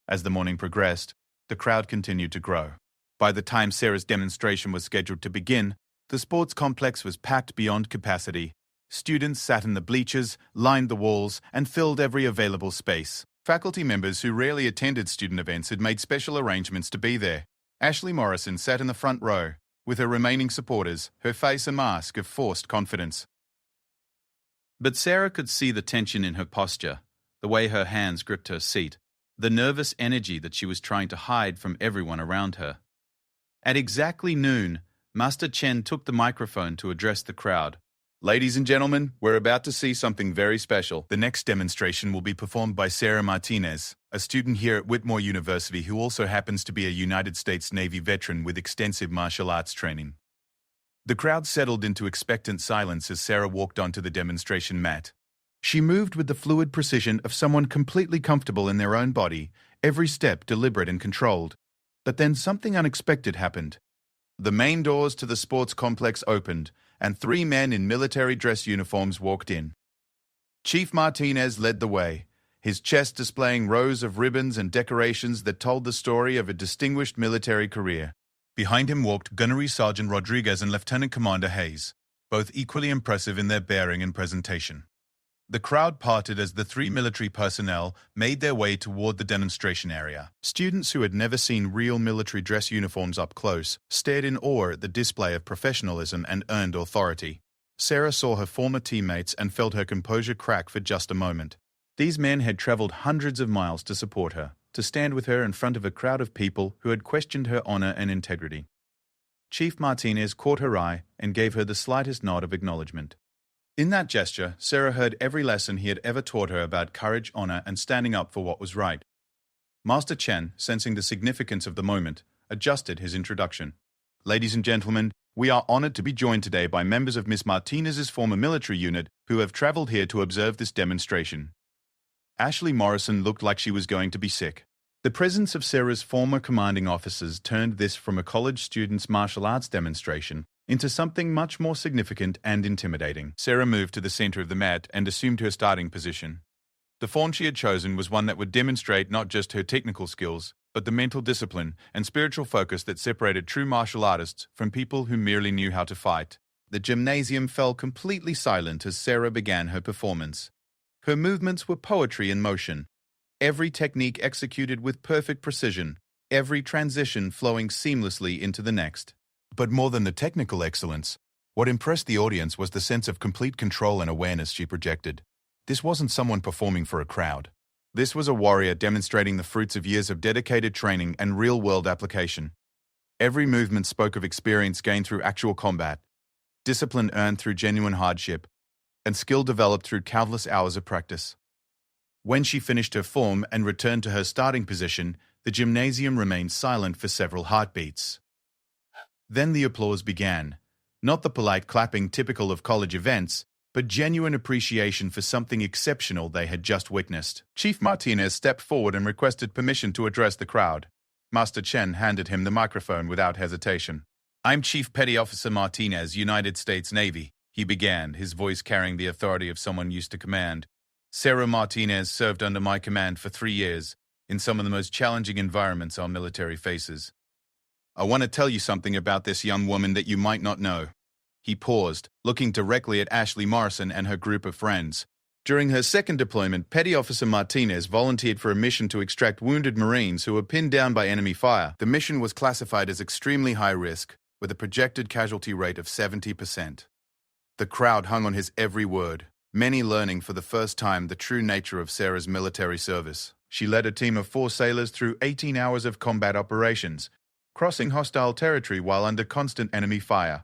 As the morning progressed, the crowd continued to grow. By the time Sarah's demonstration was scheduled to begin, the sports complex was packed beyond capacity. Students sat in the bleachers, lined the walls, and filled every available space. Faculty members who rarely attended student events had made special arrangements to be there. Ashley Morrison sat in the front row, with her remaining supporters, her face a mask of forced confidence. But Sarah could see the tension in her posture, the way her hands gripped her seat, the nervous energy that she was trying to hide from everyone around her. At exactly noon, Master Chen took the microphone to address the crowd. Ladies and gentlemen, we're about to see something very special. The next demonstration will be performed by Sarah Martinez, a student here at Whitmore University who also happens to be a United States Navy veteran with extensive martial arts training. The crowd settled into expectant silence as Sarah walked onto the demonstration mat. She moved with the fluid precision of someone completely comfortable in their own body, every step deliberate and controlled. But then something unexpected happened. The main doors to the sports complex opened, and 3 men in military dress uniforms walked in. Chief Martinez led the way, his chest displaying rows of ribbons and decorations that told the story of a distinguished military career. Behind him walked Gunnery Sergeant Rodriguez and Lieutenant Commander Hayes, both equally impressive in their bearing and presentation. The crowd parted as the 3 military personnel made their way toward the demonstration area. Students who had never seen real military dress uniforms up close stared in awe at the display of professionalism and earned authority. Sarah saw her former teammates and felt her composure crack for just a moment. These men had traveled hundreds of miles to support her, to stand with her in front of a crowd of people who had questioned her honor and integrity. Chief Martinez caught her eye and gave her the slightest nod of acknowledgement. In that gesture, Sarah heard every lesson he had ever taught her about courage, honor, and standing up for what was right. Master Chen, sensing the significance of the moment, adjusted his introduction. Ladies and gentlemen, we are honored to be joined today by members of Miss Martinez's former military unit who have traveled here to observe this demonstration. Ashley Morrison looked like she was going to be sick. The presence of Sarah's former commanding officers turned this from a college student's martial arts demonstration into something much more significant and intimidating. Sarah moved to the center of the mat and assumed her starting position. The form she had chosen was one that would demonstrate not just her technical skills, but the mental discipline and spiritual focus that separated true martial artists from people who merely knew how to fight. The gymnasium fell completely silent as Sarah began her performance. Her movements were poetry in motion, every technique executed with perfect precision, every transition flowing seamlessly into the next. But more than the technical excellence, what impressed the audience was the sense of complete control and awareness she projected. This wasn't someone performing for a crowd. This was a warrior demonstrating the fruits of years of dedicated training and real-world application. Every movement spoke of experience gained through actual combat, discipline earned through genuine hardship, and skill developed through countless hours of practice. When she finished her form and returned to her starting position, the gymnasium remained silent for several heartbeats. Then the applause began. Not the polite clapping typical of college events, but genuine appreciation for something exceptional they had just witnessed. Chief Martinez stepped forward and requested permission to address the crowd. Master Chen handed him the microphone without hesitation. "I'm Chief Petty Officer Martinez, United States Navy," he began, his voice carrying the authority of someone used to command. "Sarah Martinez served under my command for 3 years, in some of the most challenging environments our military faces. I want to tell you something about this young woman that you might not know." He paused, looking directly at Ashley Morrison and her group of friends. During her second deployment, Petty Officer Martinez volunteered for a mission to extract wounded Marines who were pinned down by enemy fire. The mission was classified as extremely high risk, with a projected casualty rate of 70%. The crowd hung on his every word, many learning for the first time the true nature of Sarah's military service. She led a team of 4 sailors through 18 hours of combat operations, crossing hostile territory while under constant enemy fire.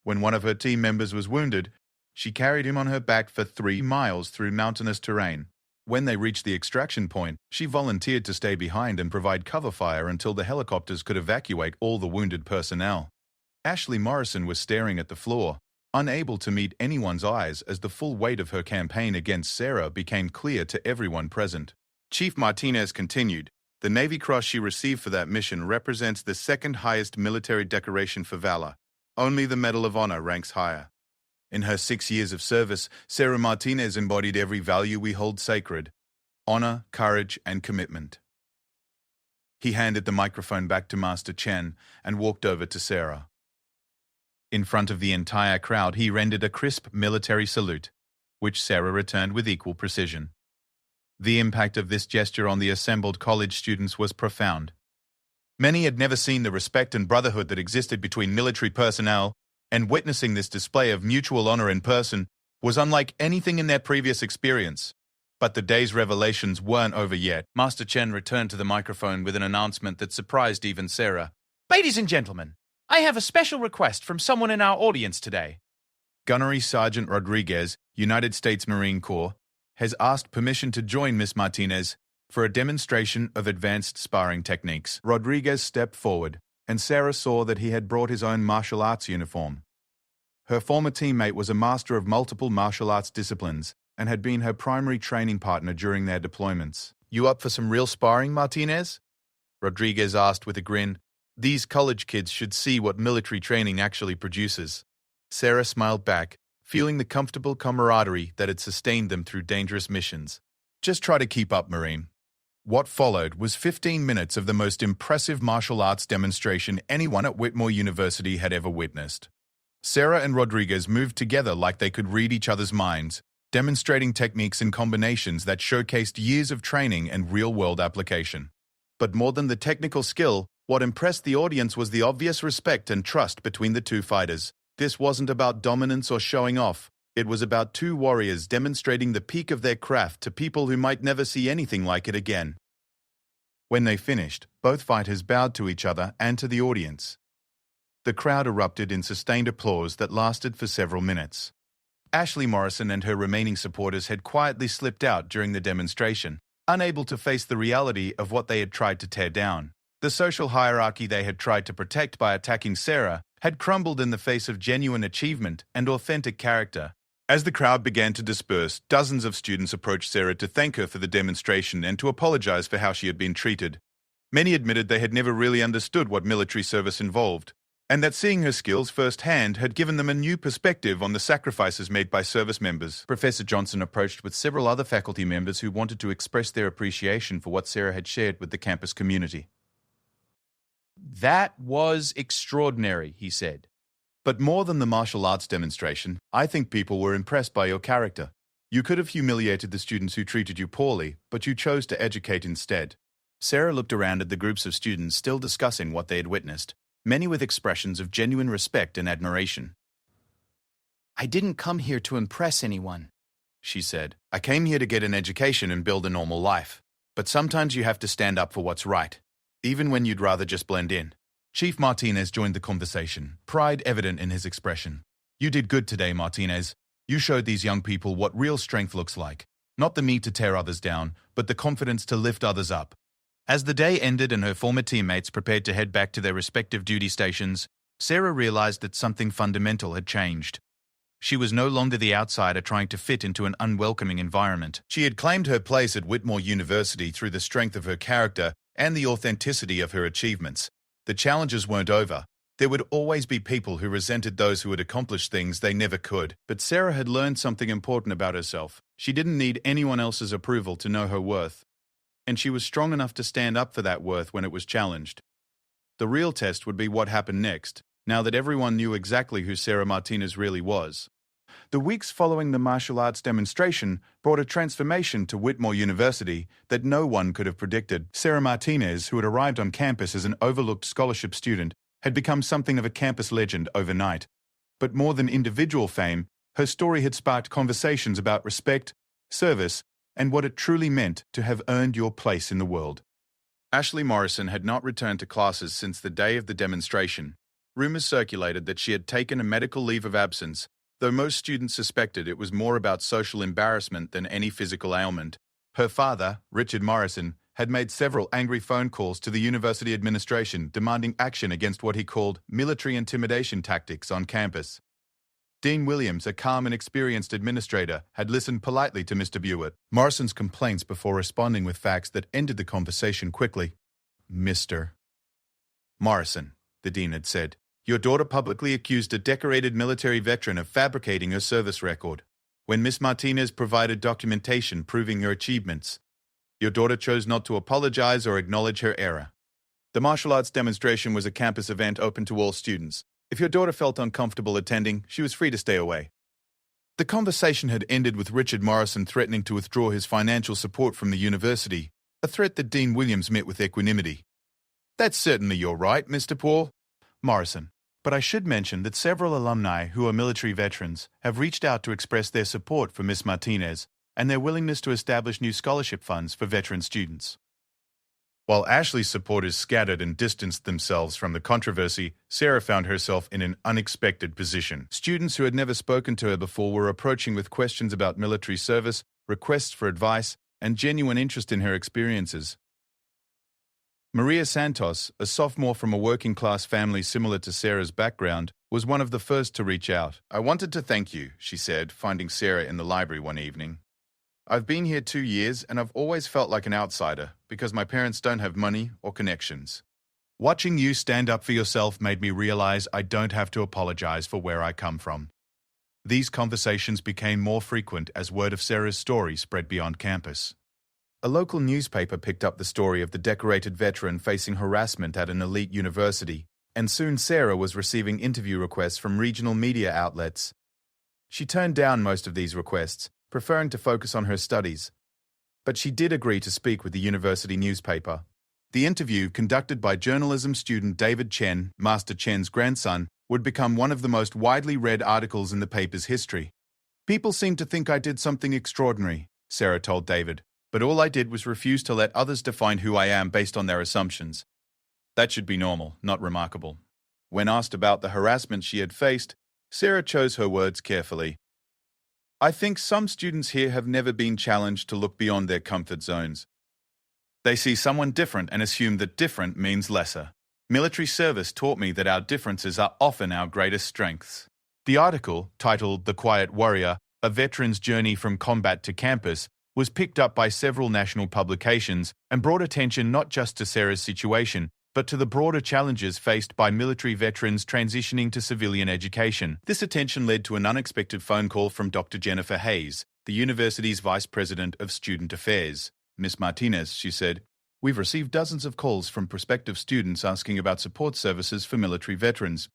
When one of her team members was wounded, she carried him on her back for 3 miles through mountainous terrain. When they reached the extraction point, she volunteered to stay behind and provide cover fire until the helicopters could evacuate all the wounded personnel. Ashley Morrison was staring at the floor, unable to meet anyone's eyes as the full weight of her campaign against Sarah became clear to everyone present. Chief Martinez continued, The Navy Cross she received for that mission represents the second highest military decoration for valor. Only the Medal of Honor ranks higher. In her 6 years of service, Sarah Martinez embodied every value we hold sacred: honor, courage, and commitment. He handed the microphone back to Master Chen and walked over to Sarah. In front of the entire crowd, he rendered a crisp military salute, which Sarah returned with equal precision. The impact of this gesture on the assembled college students was profound. Many had never seen the respect and brotherhood that existed between military personnel, and witnessing this display of mutual honor in person was unlike anything in their previous experience. But the day's revelations weren't over yet. Master Chen returned to the microphone with an announcement that surprised even Sarah.
Ladies and gentlemen, I have a special request from someone in our audience today.
Gunnery Sergeant Rodriguez, United States Marine Corps, has asked permission to join Miss Martinez for a demonstration of advanced sparring techniques. Rodriguez stepped forward, and Sarah saw that he had brought his own martial arts uniform. Her former teammate was a master of multiple martial arts disciplines and had been her primary training partner during their deployments.
You up for some real sparring, Martinez? Rodriguez asked with a grin. These college kids should see what military training actually produces. Sarah smiled back, feeling the comfortable camaraderie that had sustained them through dangerous missions.
Just try to keep up, Marine. What followed was 15 minutes of the most impressive martial arts demonstration anyone at Whitmore University had ever witnessed. Sarah and Rodriguez moved together like they could read each other's minds, demonstrating techniques and combinations that showcased years of training and real-world application. But more than the technical skill, what impressed the audience was the obvious respect and trust between the two fighters. This wasn't about dominance or showing off. It was about two warriors demonstrating the peak of their craft to people who might never see anything like it again. When they finished, both fighters bowed to each other and to the audience. The crowd erupted in sustained applause that lasted for several minutes. Ashley Morrison and her remaining supporters had quietly slipped out during the demonstration, unable to face the reality of what they had tried to tear down. The social hierarchy they had tried to protect by attacking Sarah had crumbled in the face of genuine achievement and authentic character. As the crowd began to disperse, dozens of students approached Sarah to thank her for the demonstration and to apologize for how she had been treated. Many admitted they had never really understood what military service involved, and that seeing her skills firsthand had given them a new perspective on the sacrifices made by service members. Professor Johnson approached with several other faculty members who wanted to express their appreciation for what Sarah had shared with the campus community.
That was extraordinary, he said.
But more than the martial arts demonstration, I think people were impressed by your character. You could have humiliated the students who treated you poorly, but you chose to educate instead. Sarah looked around at the groups of students still discussing what they had witnessed, many with expressions of genuine respect and admiration.
I didn't come here to impress anyone,
she said. I came here to get an education and build a normal life. But sometimes you have to stand up for what's right, even when you'd rather just blend in. Chief Martinez joined the conversation, pride evident in his expression. You did good today, Martinez. You showed these young people what real strength looks like. Not the need to tear others down, but the confidence to lift others up. As the day ended and her former teammates prepared to head back to their respective duty stations, Sarah realized that something fundamental had changed. She was no longer the outsider trying to fit into an unwelcoming environment. She had claimed her place at Whitmore University through the strength of her character and the authenticity of her achievements. The challenges weren't over. There would always be people who resented those who had accomplished things they never could. But Sarah had learned something important about herself. She didn't need anyone else's approval to know her worth. And she was strong enough to stand up for that worth when it was challenged. The real test would be what happened next, now that everyone knew exactly who Sarah Martinez really was. The weeks following the martial arts demonstration brought a transformation to Whitmore University that no one could have predicted. Sarah Martinez, who had arrived on campus as an overlooked scholarship student, had become something of a campus legend overnight. But more than individual fame, her story had sparked conversations about respect, service, and what it truly meant to have earned your place in the world. Ashley Morrison had not returned to classes since the day of the demonstration. Rumors circulated that she had taken a medical leave of absence, though most students suspected it was more about social embarrassment than any physical ailment. Her father, Richard Morrison, had made several angry phone calls to the university administration demanding action against what he called military intimidation tactics on campus.
Dean Williams, a calm and experienced administrator, had listened politely to Mr. Bewart Morrison's complaints before responding with facts that ended the conversation quickly. Mr. Morrison, the dean had said, your daughter publicly accused a decorated military veteran of fabricating her service record. When Miss Martinez provided documentation proving her achievements, your daughter chose not to apologize or acknowledge her error. The martial arts demonstration was a campus event open to all students. If your daughter felt uncomfortable attending, she was free to stay away. The conversation had ended with Richard Morrison threatening to withdraw his financial support from the university, a threat that Dean Williams met with equanimity. That's certainly your right, Mr. Paul Morrison. But I should mention that several alumni who are military veterans have reached out to express their support for Miss Martinez and their willingness to establish new scholarship funds for veteran students. While Ashley's supporters scattered and distanced themselves from the controversy, Sarah found herself in an unexpected position. Students who had never spoken to her before were approaching with questions about military service, requests for advice, and genuine interest in her experiences. Maria Santos, a sophomore from a working-class family similar to Sarah's background, was one of the first to reach out. I wanted to thank you, she said, finding Sarah in the library one evening. I've been here 2 years and I've always felt like an outsider because my parents don't have money or connections. Watching you stand up for yourself made me realize I don't have to apologize for where I come from. These conversations became more frequent as word of Sarah's story spread beyond campus. A local newspaper picked up the story of the decorated veteran facing harassment at an elite university, and soon Sarah was receiving interview requests from regional media outlets. She turned down most of these requests, preferring to focus on her studies. But she did agree to speak with the university newspaper. The interview, conducted by journalism student David Chen, Master Chen's grandson, would become one of the most widely read articles in the paper's history. People seem to think I did something extraordinary, Sarah told David, but all I did was refuse to let others define who I am based on their assumptions. That should be normal, not remarkable. When asked about the harassment she had faced, Sarah chose her words carefully. I think some students here have never been challenged to look beyond their comfort zones. They see someone different and assume that different means lesser. Military service taught me that our differences are often our greatest strengths. The article, titled The Quiet Warrior, A Veteran's Journey from Combat to Campus, was picked up by several national publications and brought attention not just to Sarah's situation, but to the broader challenges faced by military veterans transitioning to civilian education. This attention led to an unexpected phone call from Dr. Jennifer Hayes, the university's Vice President of Student Affairs. Miss Martinez, she said, we've received dozens of calls from prospective students asking about support services for military veterans.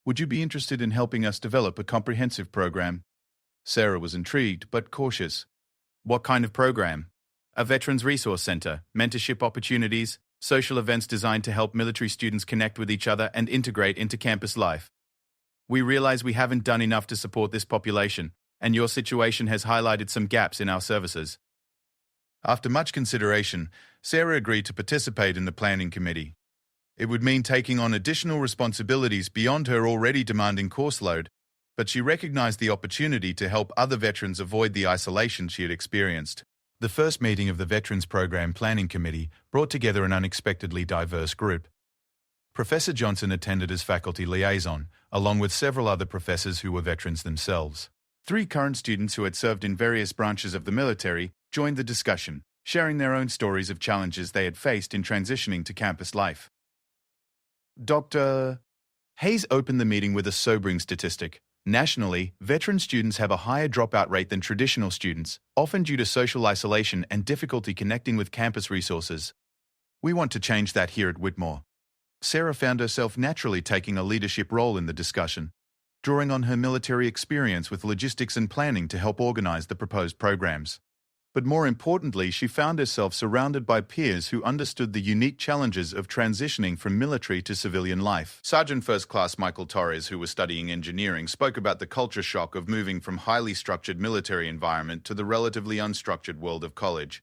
Would you be interested in helping us develop a comprehensive program? Sarah was intrigued, but cautious. What kind of program? A Veterans Resource Center, mentorship opportunities, social events designed to help military students connect with each other and integrate into campus life. We realize we haven't done enough to support this population, and your situation has highlighted some gaps in our services. After much consideration, Sarah agreed to participate in the planning committee. It would mean taking on additional responsibilities beyond her already demanding course load, but she recognized the opportunity to help other veterans avoid the isolation she had experienced. The first meeting of the Veterans Program Planning Committee brought together an unexpectedly diverse group. Professor Johnson attended as faculty liaison, along with several other professors who were veterans themselves. 3 current students who had served in various branches of the military joined the discussion, sharing their own stories of challenges they had faced in transitioning to campus life. Dr. Hayes opened the meeting with a sobering statistic. Nationally, veteran students have a higher dropout rate than traditional students, often due to social isolation and difficulty connecting with campus resources. We want to change that here at Whitmore. Sarah found herself naturally taking a leadership role in the discussion, drawing on her military experience with logistics and planning to help organize the proposed programs. But more importantly, she found herself surrounded by peers who understood the unique challenges of transitioning from military to civilian life. Sergeant First Class Michael Torres, who was studying engineering, spoke about the culture shock of moving from highly structured military environment to the relatively unstructured world of college.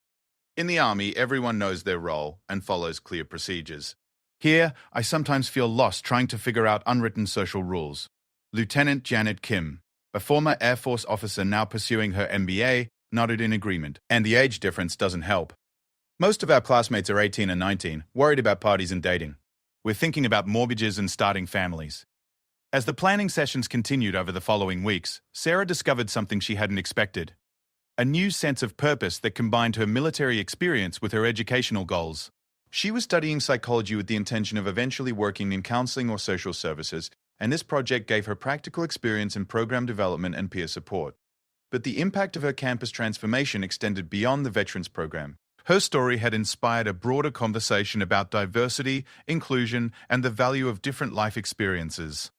In the Army, everyone knows their role and follows clear procedures. Here, I sometimes feel lost trying to figure out unwritten social rules. Lieutenant Janet Kim, a former Air Force officer now pursuing her MBA, nodded in agreement, and the age difference doesn't help. Most of our classmates are 18 and 19, worried about parties and dating. We're thinking about mortgages and starting families.
As the planning sessions continued over the following weeks, Sarah discovered something she hadn't expected. A new sense of purpose that combined her military experience with her educational goals. She was studying psychology with the intention of eventually working in counseling or social services, and this project gave her practical experience in program development and peer support. But the impact of her campus transformation extended beyond the Veterans Program. Her story had inspired a broader conversation about diversity, inclusion, and the value of different life experiences.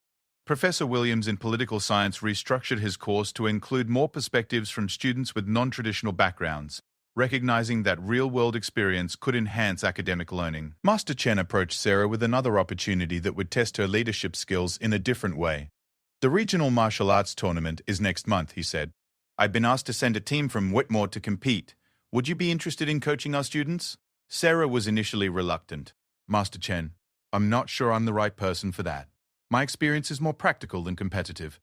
Professor Williams in political science restructured his course to include more perspectives from students with non-traditional backgrounds, recognizing that real-world experience could enhance academic learning. Master Chen approached Sarah with another opportunity that would test her leadership skills in a different way. The regional martial arts tournament is next month, he said. I've been asked to send a team from Whitmore to compete. Would you be interested in coaching our students? Sarah was initially reluctant. Master Chen, I'm not sure I'm the right person for that. My experience is more practical than competitive.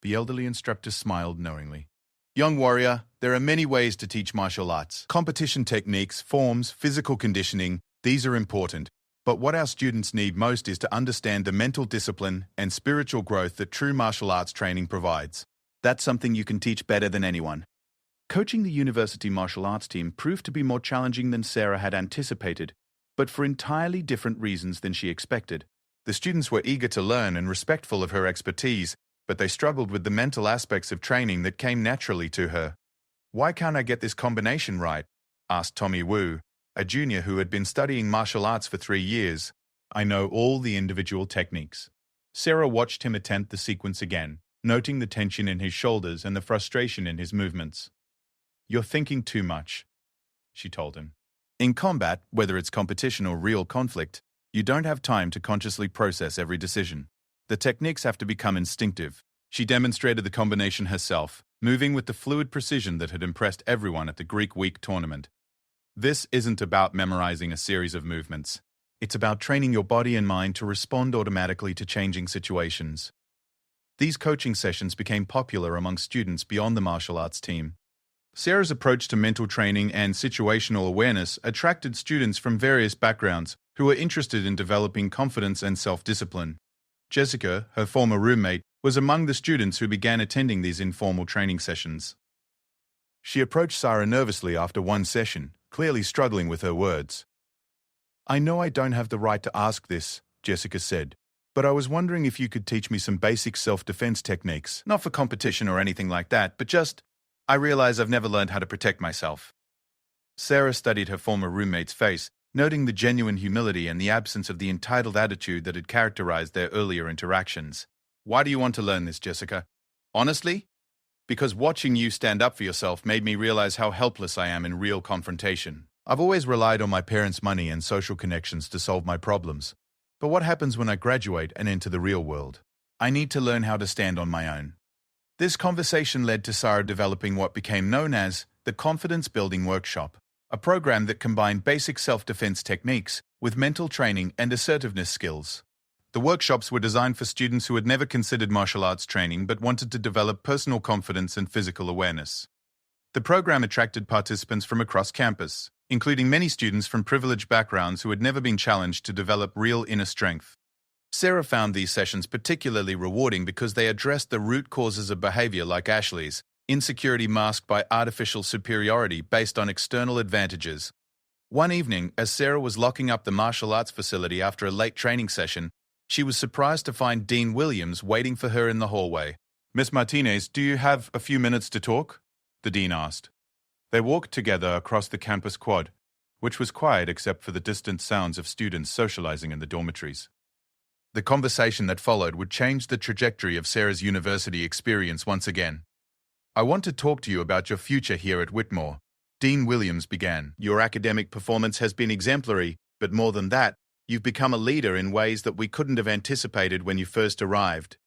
The elderly instructor smiled knowingly. Young warrior, there are many ways to teach martial arts. Competition techniques, forms, physical conditioning, these are important. But what our students need most is to understand the mental discipline and spiritual growth that true martial arts training provides. That's something you can teach better than anyone. Coaching the university martial arts team proved to be more challenging than Sarah had anticipated, but for entirely different reasons than she expected. The students were eager to learn and respectful of her expertise, but they struggled with the mental aspects of training that came naturally to her. Why can't I get this combination right? Asked Tommy Wu, a junior who had been studying martial arts for 3 years. I know all the individual techniques. Sarah watched him attempt the sequence again, noting the tension in his shoulders and the frustration in his movements. You're thinking too much, she told him. In combat, whether it's competition or real conflict, you don't have time to consciously process every decision. The techniques have to become instinctive. She demonstrated the combination herself, moving with the fluid precision that had impressed everyone at the Greek Week tournament. This isn't about memorizing a series of movements. It's about training your body and mind to respond automatically to changing situations. These coaching sessions became popular among students beyond the martial arts team. Sarah's approach to mental training and situational awareness attracted students from various backgrounds who were interested in developing confidence and self-discipline. Jessica, her former roommate, was among the students who began attending these informal training sessions. She approached Sarah nervously after one session, clearly struggling with her words. I know I don't have the right to ask this, Jessica said, but I was wondering if you could teach me some basic self-defense techniques. Not for competition or anything like that, but just, I realize I've never learned how to protect myself. Sarah studied her former roommate's face, noting the genuine humility and the absence of the entitled attitude that had characterized their earlier interactions. Why do you want to learn this, Jessica? Honestly? Because watching you stand up for yourself made me realize how helpless I am in real confrontation. I've always relied on my parents' money and social connections to solve my problems. But what happens when I graduate and enter the real world? I need to learn how to stand on my own. This conversation led to Sarah developing what became known as the Confidence Building Workshop, a program that combined basic self-defense techniques with mental training and assertiveness skills. The workshops were designed for students who had never considered martial arts training but wanted to develop personal confidence and physical awareness. The program attracted participants from across campus, including many students from privileged backgrounds who had never been challenged to develop real inner strength. Sarah found these sessions particularly rewarding because they addressed the root causes of behavior like Ashley's, insecurity masked by artificial superiority based on external advantages. One evening, as Sarah was locking up the martial arts facility after a late training session, she was surprised to find Dean Williams waiting for her in the hallway. Miss Martinez, do you have a few minutes to talk? The dean asked. They walked together across the campus quad, which was quiet except for the distant sounds of students socializing in the dormitories. The conversation that followed would change the trajectory of Sarah's university experience once again. I want to talk to you about your future here at Whitmore. Dean Williams began. Your academic performance has been exemplary, but more than that, you've become a leader in ways that we couldn't have anticipated when you first arrived.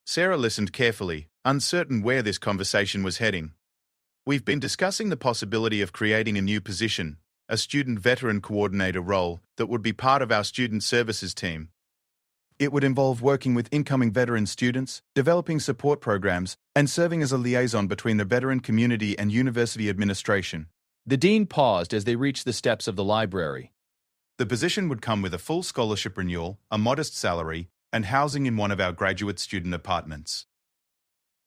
Sarah listened carefully, uncertain where this conversation was heading. We've been discussing the possibility of creating a new position, a student veteran coordinator role that would be part of our student services team. It would involve working with incoming veteran students, developing support programs, and serving as a liaison between the veteran community and university administration.
The dean paused as they reached the steps of the library.
The position would come with a full scholarship renewal, a modest salary, and housing in one of our graduate student apartments.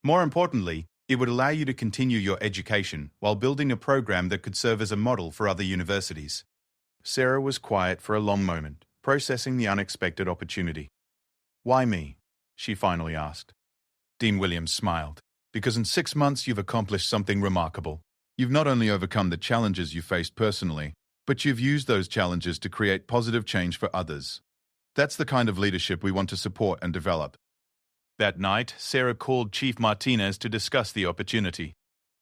More importantly, it would allow you to continue your education while building a program that could serve as a model for other universities.
Sarah was quiet for a long moment, processing the unexpected opportunity. "Why me?" she finally asked.
Dean Williams smiled. "Because in 6 months you've accomplished something remarkable. You've not only overcome the challenges you faced personally, but you've used those challenges to create positive change for others. That's the kind of leadership we want to support and develop." That night, Sarah called Chief Martinez to discuss the opportunity.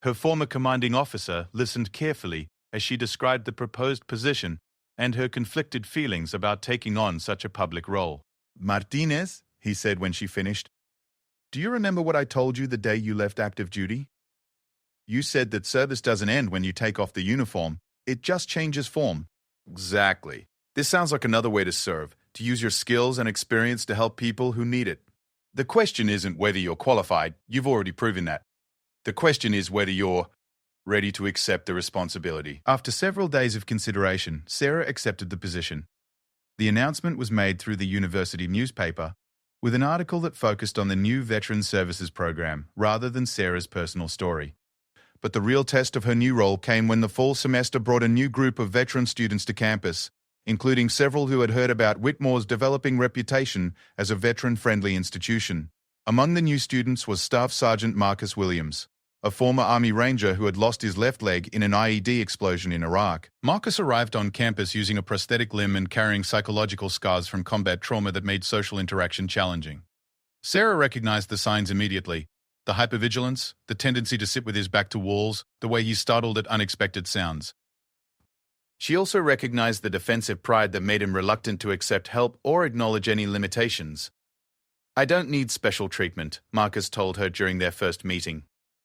Her former commanding officer listened carefully as she described the proposed position and her conflicted feelings about taking on such a public role. "Martinez," he said when she finished, "do you remember what I told you the day you left active duty? You said that service doesn't end when you take off the uniform, it just changes form." "Exactly. This sounds like another way to serve, to use your skills and experience to help people who need it. The question isn't whether you're qualified, you've already proven that. The question is whether you're ready to accept the responsibility." After several days of consideration, Sarah accepted the position. The announcement was made through the university newspaper, with an article that focused on the new Veteran Services Program rather than Sarah's personal story. But the real test of her new role came when the fall semester brought a new group of veteran students to campus, including several who had heard about Whitmore's developing reputation as a veteran-friendly institution. Among the new students was Staff Sergeant Marcus Williams, a former Army Ranger who had lost his left leg in an IED explosion in Iraq. Marcus arrived on campus using a prosthetic limb and carrying psychological scars from combat trauma that made social interaction challenging. Sarah recognized the signs immediately: the hypervigilance, the tendency to sit with his back to walls, the way he startled at unexpected sounds. She also recognized the defensive pride that made him reluctant to accept help or acknowledge any limitations. "I don't need special treatment," Marcus told her during their first meeting.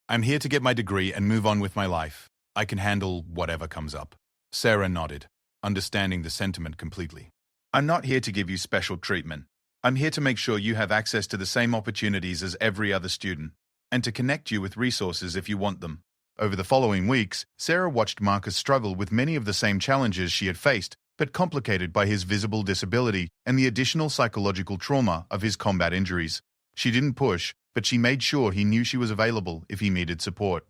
"I'm here to get my degree and move on with my life. I can handle whatever comes up." Sarah nodded, understanding the sentiment completely. "I'm not here to give you special treatment. I'm here to make sure you have access to the same opportunities as every other student, and to connect you with resources if you want them." Over the following weeks, Sarah watched Marcus struggle with many of the same challenges she had faced, but complicated by his visible disability and the additional psychological trauma of his combat injuries. She didn't push, but she made sure he knew she was available if he needed support.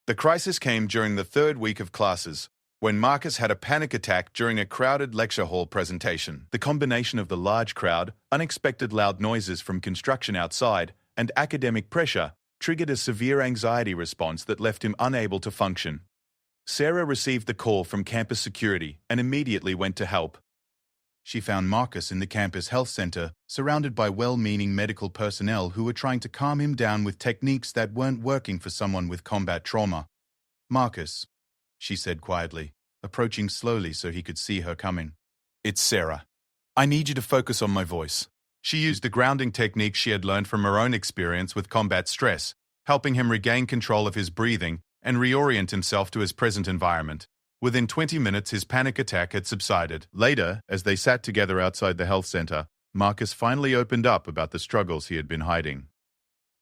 The crisis came during the third week of classes, when Marcus had a panic attack during a crowded lecture hall presentation. The combination of the large crowd, unexpected loud noises from construction outside, and academic pressure triggered a severe anxiety response that left him unable to function. Sarah received the call from campus security and immediately went to help. She found Marcus in the campus health center, surrounded by well-meaning medical personnel who were trying to calm him down with techniques that weren't working for someone with combat trauma. "Marcus," she said quietly, approaching slowly so he could see her coming. "It's Sarah. I need you to focus on my voice." She used the grounding technique she had learned from her own experience with combat stress, helping him regain control of his breathing and reorient himself to his present environment. Within 20 minutes, his panic attack had subsided. Later, as they sat together outside the health center, Marcus finally opened up about the struggles he had been hiding.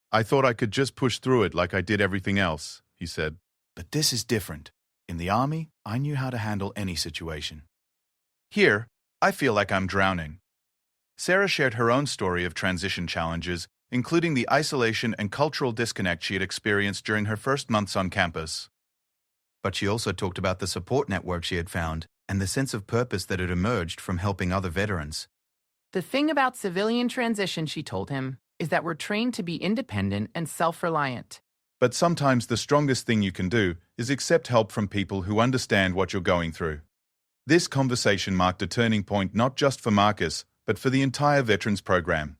"I thought I could just push through it like I did everything else," he said. "But this is different. In the Army, I knew how to handle any situation. Here, I feel like I'm drowning." Sarah shared her own story of transition challenges, including the isolation and cultural disconnect she had experienced during her first months on campus. But she also talked about the support network she had found and the sense of purpose that had emerged from helping other veterans.
The thing about civilian transition, she told him, is that we're trained to be independent and self-reliant.
But sometimes the strongest thing you can do is accept help from people who understand what you're going through. This conversation marked a turning point not just for Marcus, but for the entire veterans program.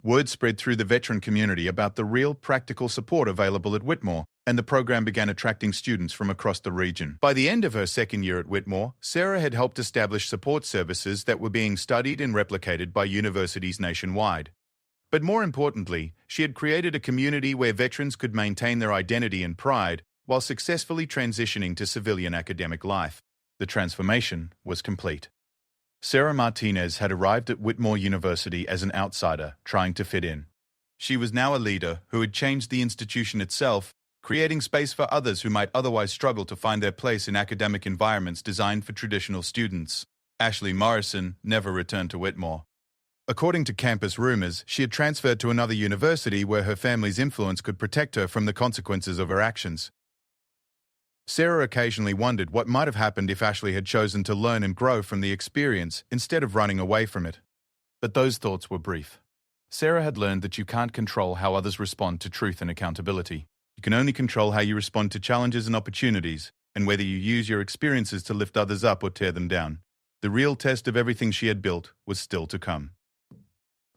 Word spread through the veteran community about the real practical support available at Whitmore, and the program began attracting students from across the region. By the end of her second year at Whitmore, Sarah had helped establish support services that were being studied and replicated by universities nationwide. But more importantly, she had created a community where veterans could maintain their identity and pride while successfully transitioning to civilian academic life. The transformation was complete. Sarah Martinez had arrived at Whitmore University as an outsider, trying to fit in. She was now a leader who had changed the institution itself, creating space for others who might otherwise struggle to find their place in academic environments designed for traditional students. Ashley Morrison never returned to Whitmore.
According to campus rumors, she had transferred to another university where her family's influence could protect her from the consequences of her actions. Sarah occasionally wondered what might have happened if Ashley had chosen to learn and grow from the experience instead of running away from it. But those thoughts were brief. Sarah had learned that you can't control how others respond to truth and accountability. You can only control how you respond to challenges and opportunities, and whether you use your experiences to lift others up or tear them down. The real test of everything she had built was still to come.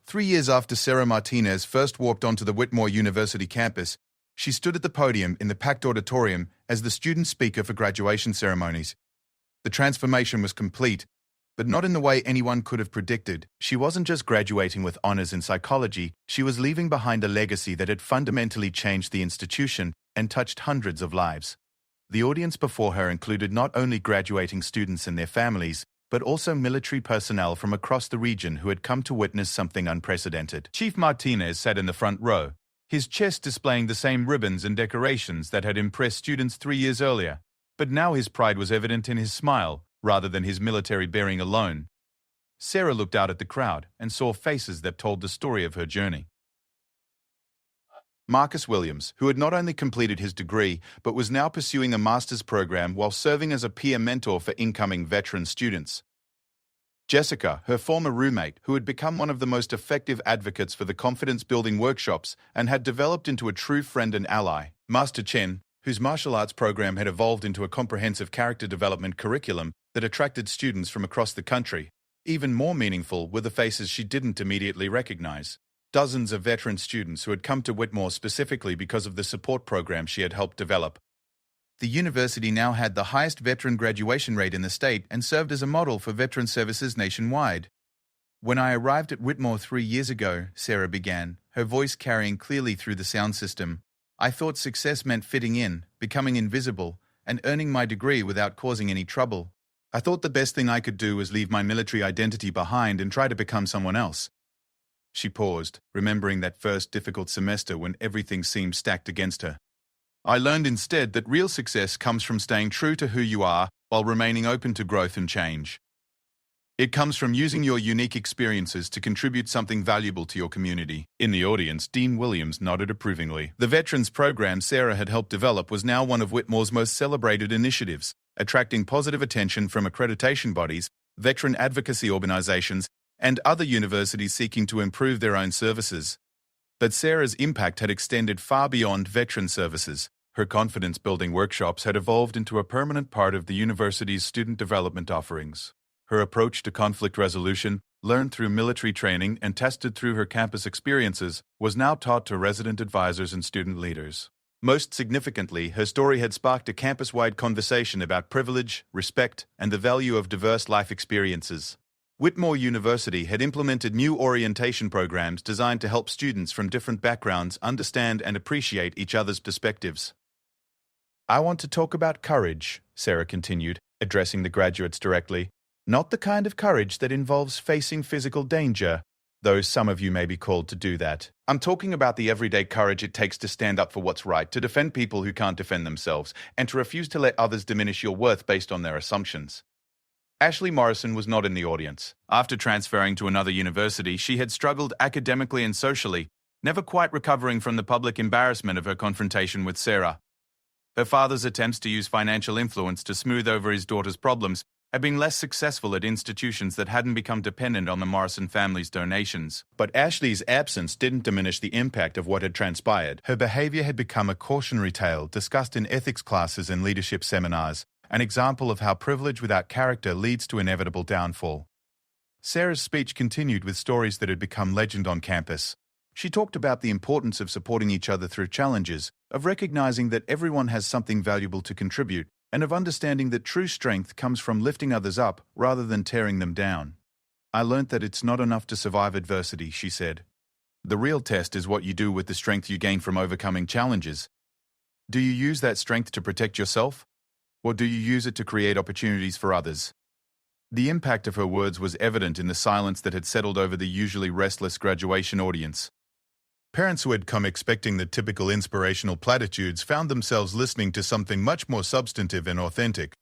3 years after Sarah Martinez first walked onto the Whitmore University campus, she stood at the podium in the packed auditorium as the student speaker for graduation ceremonies. The transformation was complete, but not in the way anyone could have predicted. She wasn't just graduating with honors in psychology, she was leaving behind a legacy that had fundamentally changed the institution and touched hundreds of lives. The audience before her included not only graduating students and their families, but also military personnel from across the region who had come to witness something unprecedented. Chief Martinez sat in the front row, his chest displaying the same ribbons and decorations that had impressed students 3 years earlier. But now his pride was evident in his smile, rather than his military bearing alone. Sarah looked out at the crowd and saw faces that told the story of her journey. Marcus Williams, who had not only completed his degree, but was now pursuing a master's program while serving as a peer mentor for incoming veteran students. Jessica, her former roommate, who had become one of the most effective advocates for the confidence-building workshops and had developed into a true friend and ally. Master Chen, whose martial arts program had evolved into a comprehensive character development curriculum that attracted students from across the country. Even more meaningful were the faces she didn't immediately recognize. Dozens of veteran students who had come to Whitmore specifically because of the support program she had helped develop. The university now had the highest veteran graduation rate in the state and served as a model for veteran services nationwide. When I arrived at Whitmore 3 years ago, Sarah began, her voice carrying clearly through the sound system, I thought success meant fitting in, becoming invisible, and earning my degree without causing any trouble. I thought the best thing I could do was leave my military identity behind and try to become someone else. She paused, remembering that first difficult semester when everything seemed stacked against her. I learned instead that real success comes from staying true to who you are while remaining open to growth and change. It comes from using your unique experiences to contribute something valuable to your community. In the audience, Dean Williams nodded approvingly. The Veterans Program Sarah had helped develop was now one of Whitmore's most celebrated initiatives, attracting positive attention from accreditation bodies, veteran advocacy organizations, and other universities seeking to improve their own services. But Sarah's impact had extended far beyond veteran services. Her confidence-building workshops had evolved into a permanent part of the university's student development offerings. Her approach to conflict resolution, learned through military training and tested through her campus experiences, was now taught to resident advisors and student leaders. Most significantly, her story had sparked a campus-wide conversation about privilege, respect, and the value of diverse life experiences. Whitmore University had implemented new orientation programs designed to help students from different backgrounds understand and appreciate each other's perspectives. I want to talk about courage, Sarah continued, addressing the graduates directly. Not the kind of courage that involves facing physical danger, though some of you may be called to do that. I'm talking about the everyday courage it takes to stand up for what's right, to defend people who can't defend themselves, and to refuse to let others diminish your worth based on their assumptions. Ashley Morrison was not in the audience. After transferring to another university, she had struggled academically and socially, never quite recovering from the public embarrassment of her confrontation with Sarah. Her father's attempts to use financial influence to smooth over his daughter's problems had been less successful at institutions that hadn't become dependent on the Morrison family's donations. But Ashley's absence didn't diminish the impact of what had transpired. Her behavior had become a cautionary tale discussed in ethics classes and leadership seminars, an example of how privilege without character leads to inevitable downfall. Sarah's speech continued with stories that had become legend on campus. She talked about the importance of supporting each other through challenges, of recognizing that everyone has something valuable to contribute, and of understanding that true strength comes from lifting others up rather than tearing them down. I learnt that it's not enough to survive adversity, she said. The real test is what you do with the strength you gain from overcoming challenges. Do you use that strength to protect yourself? Or do you use it to create opportunities for others? The impact of her words was evident in the silence that had settled over the usually restless graduation audience. Parents who had come expecting the typical inspirational platitudes found themselves listening to something much more substantive and authentic.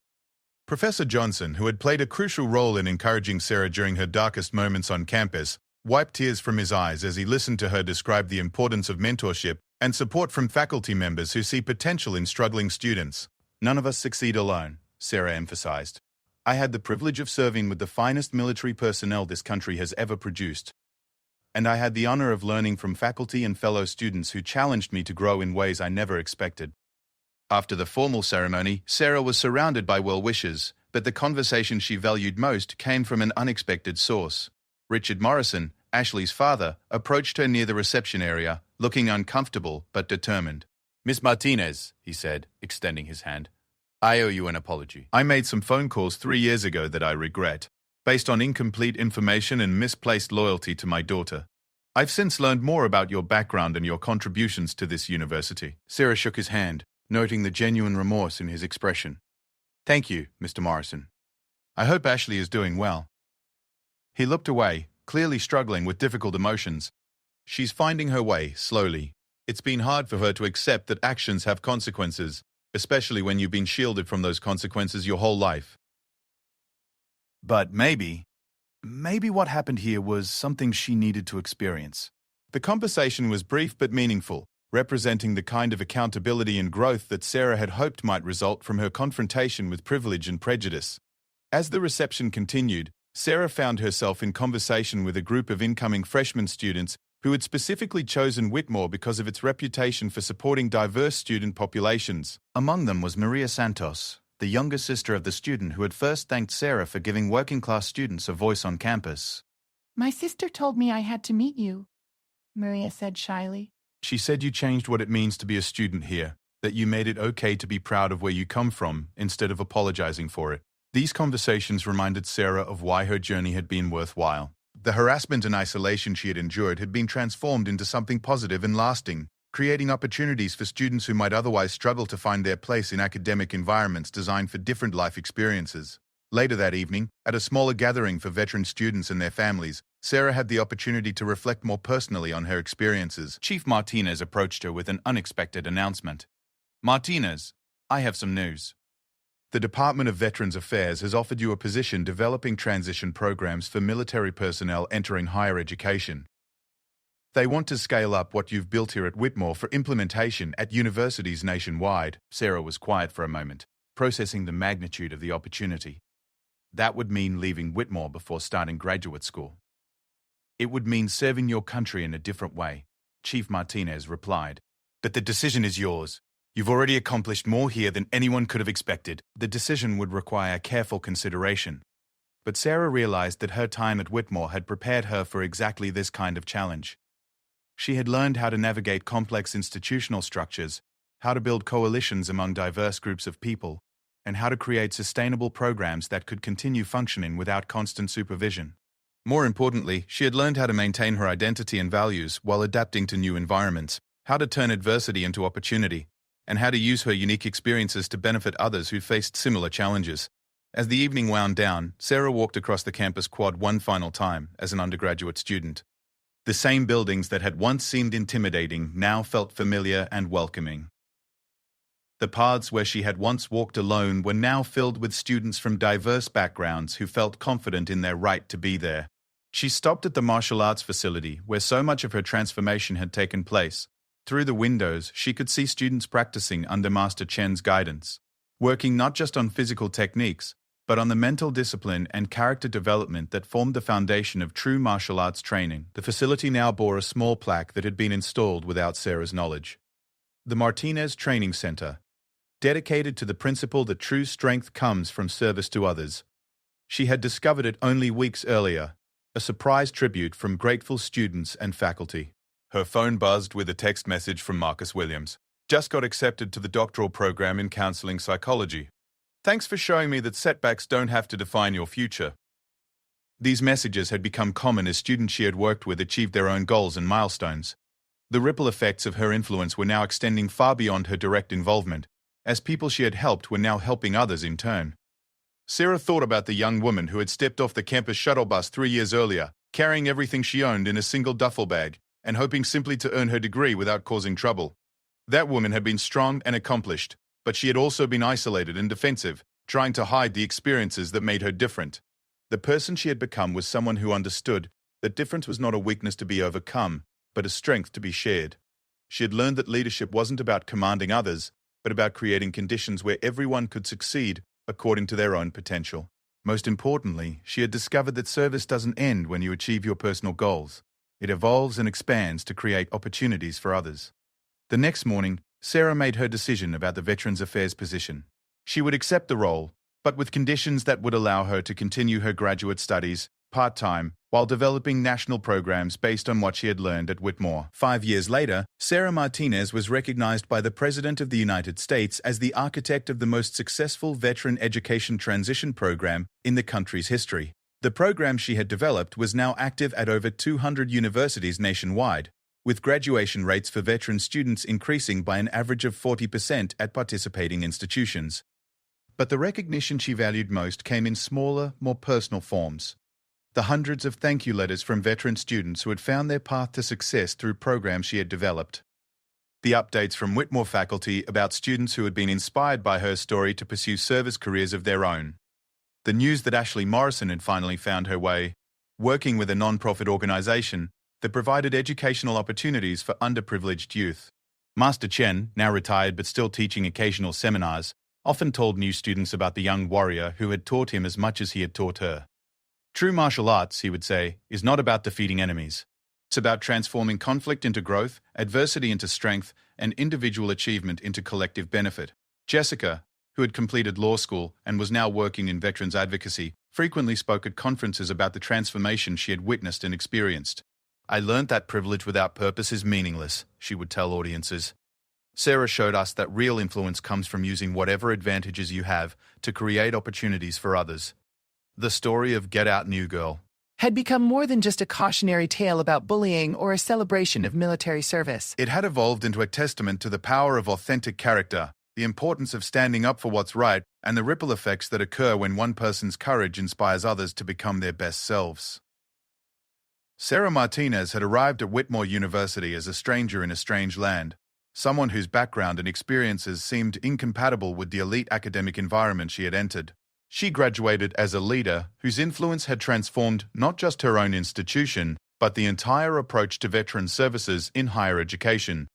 Professor Johnson, who had played a crucial role in encouraging Sarah during her darkest moments on campus, wiped tears from his eyes as he listened to her describe the importance of mentorship and support from faculty members who see potential in struggling students.
None of us succeed alone, Sarah emphasized. I had the privilege of serving with the finest military personnel this country has ever produced. And I had the honor of learning from faculty and fellow students who challenged me to grow in ways I never expected. After the formal ceremony, Sarah was surrounded by well-wishers, but the conversation she valued most came from an unexpected source. Richard Morrison, Ashley's father, approached her near the reception area, looking uncomfortable but determined.
Miss Martinez, he said, extending his hand. I owe you an apology.
I made some phone calls 3 years ago that I regret, based on incomplete information and misplaced loyalty to my daughter. I've since learned more about your background and your contributions to this university.
Sarah shook his hand, noting the genuine remorse in his expression. Thank you, Mr. Morrison.
I hope Ashley is doing well. He looked away, clearly struggling with difficult emotions. She's finding her way, slowly. It's been hard for her to accept that actions have consequences, especially when you've been shielded from those consequences your whole life.
But maybe what happened here was something she needed to experience.
The conversation was brief but meaningful, representing the kind of accountability and growth that Sarah had hoped might result from her confrontation with privilege and prejudice. As the reception continued, Sarah found herself in conversation with a group of incoming freshman students who had specifically chosen Whitmore because of its reputation for supporting diverse student populations.
Among them was Maria Santos, the younger sister of the student who had first thanked Sarah for giving working-class students a voice on campus.
My sister told me I had to meet you, Maria said shyly.
She said you changed what it means to be a student here, that you made it okay to be proud of where you come from instead of apologizing for it. These conversations reminded Sarah of why her journey had been worthwhile. The harassment and isolation she had endured had been transformed into something positive and lasting, creating opportunities for students who might otherwise struggle to find their place in academic environments designed for different life experiences. Later that evening, at a smaller gathering for veteran students and their families, Sarah had the opportunity to reflect more personally on her experiences.
Chief Martinez approached her with an unexpected announcement. Martinez, I have some news.
The Department of Veterans Affairs has offered you a position developing transition programs for military personnel entering higher education. They want to scale up what you've built here at Whitmore for implementation at universities nationwide.
Sarah was quiet for a moment, processing the magnitude of the opportunity. That would mean leaving Whitmore before starting graduate school. It would mean serving your country in a different way, Chief Martinez replied. But the decision is yours. You've already accomplished more here than anyone could have expected. The decision would require careful consideration. But Sarah realized that her time at Whitmore had prepared her for exactly this kind of challenge. She had learned how to navigate complex institutional structures, how to build coalitions among diverse groups of people, and how to create sustainable programs that could continue functioning without constant supervision. More importantly, she had learned how to maintain her identity and values while adapting to new environments, how to turn adversity into opportunity, and how to use her unique experiences to benefit others who faced similar challenges. As the evening wound down, Sarah walked across the campus quad one final time as an undergraduate student. The same buildings that had once seemed intimidating now felt familiar and welcoming. The paths where she had once walked alone were now filled with students from diverse backgrounds who felt confident in their right to be there. She stopped at the martial arts facility where so much of her transformation had taken place. Through the windows, she could see students practicing under Master Chen's guidance, working not just on physical techniques, but on the mental discipline and character development that formed the foundation of true martial arts training. The facility now bore a small plaque that had been installed without Sarah's knowledge. The Martinez Training Center, dedicated to the principle that true strength comes from service to others. She had discovered it only weeks earlier, a surprise tribute from grateful students and faculty. Her phone buzzed with a text message from Marcus Williams. Just got accepted to the doctoral program in counseling psychology. Thanks for showing me that setbacks don't have to define your future. These messages had become common as students she had worked with achieved their own goals and milestones. The ripple effects of her influence were now extending far beyond her direct involvement, as people she had helped were now helping others in turn. Sarah thought about the young woman who had stepped off the campus shuttle bus 3 years earlier, carrying everything she owned in a single duffel bag, and hoping simply to earn her degree without causing trouble. That woman had been strong and accomplished, but she had also been isolated and defensive, trying to hide the experiences that made her different. The person she had become was someone who understood that difference was not a weakness to be overcome, but a strength to be shared. She had learned that leadership wasn't about commanding others, but about creating conditions where everyone could succeed according to their own potential. Most importantly, she had discovered that service doesn't end when you achieve your personal goals. It evolves and expands to create opportunities for others. The next morning, Sarah made her decision about the Veterans Affairs position. She would accept the role, but with conditions that would allow her to continue her graduate studies part-time while developing national programs based on what she had learned at Whitmore. 5 years later, Sarah Martinez was recognized by the President of the United States as the architect of the most successful veteran education transition program in the country's history. The program she had developed was now active at over 200 universities nationwide, with graduation rates for veteran students increasing by an average of 40% at participating institutions. But the recognition she valued most came in smaller, more personal forms. The hundreds of thank you letters from veteran students who had found their path to success through programs she had developed. The updates from Whitmore faculty about students who had been inspired by her story to pursue service careers of their own. The news that Ashley Morrison had finally found her way, working with a non-profit organization that provided educational opportunities for underprivileged youth. Master Chen, now retired but still teaching occasional seminars, often told new students about the young warrior who had taught him as much as he had taught her. True martial arts, he would say, is not about defeating enemies. It's about transforming conflict into growth, adversity into strength, and individual achievement into collective benefit. Jessica, who had completed law school and was now working in veterans advocacy, frequently spoke at conferences about the transformation she had witnessed and experienced. "I learned that privilege without purpose is meaningless," she would tell audiences. Sarah showed us that real influence comes from using whatever advantages you have to create opportunities for others. The story of Get Out New Girl
had become more than just a cautionary tale about bullying or a celebration of military service.
It had evolved into a testament to the power of authentic character, the importance of standing up for what's right, and the ripple effects that occur when one person's courage inspires others to become their best selves. Sarah Martinez had arrived at Whitmore University as a stranger in a strange land, someone whose background and experiences seemed incompatible with the elite academic environment she had entered. She graduated as a leader whose influence had transformed not just her own institution, but the entire approach to veteran services in higher education.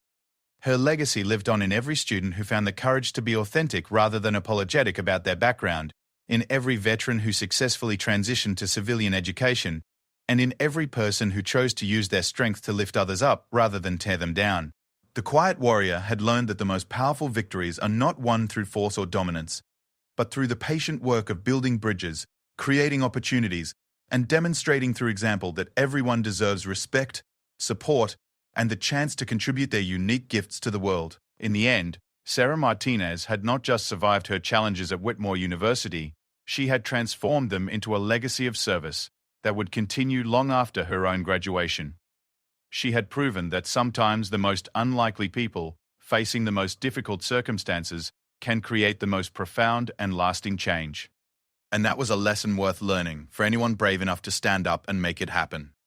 Her legacy lived on in every student who found the courage to be authentic rather than apologetic about their background, in every veteran who successfully transitioned to civilian education, and in every person who chose to use their strength to lift others up rather than tear them down. The quiet warrior had learned that the most powerful victories are not won through force or dominance, but through the patient work of building bridges, creating opportunities, and demonstrating through example that everyone deserves respect, support, and the chance to contribute their unique gifts to the world. In the end, Sarah Martinez had not just survived her challenges at Whitmore University, she had transformed them into a legacy of service that would continue long after her own graduation. She had proven that sometimes the most unlikely people, facing the most difficult circumstances, can create the most profound and lasting change. And that was a lesson worth learning for anyone brave enough to stand up and make it happen.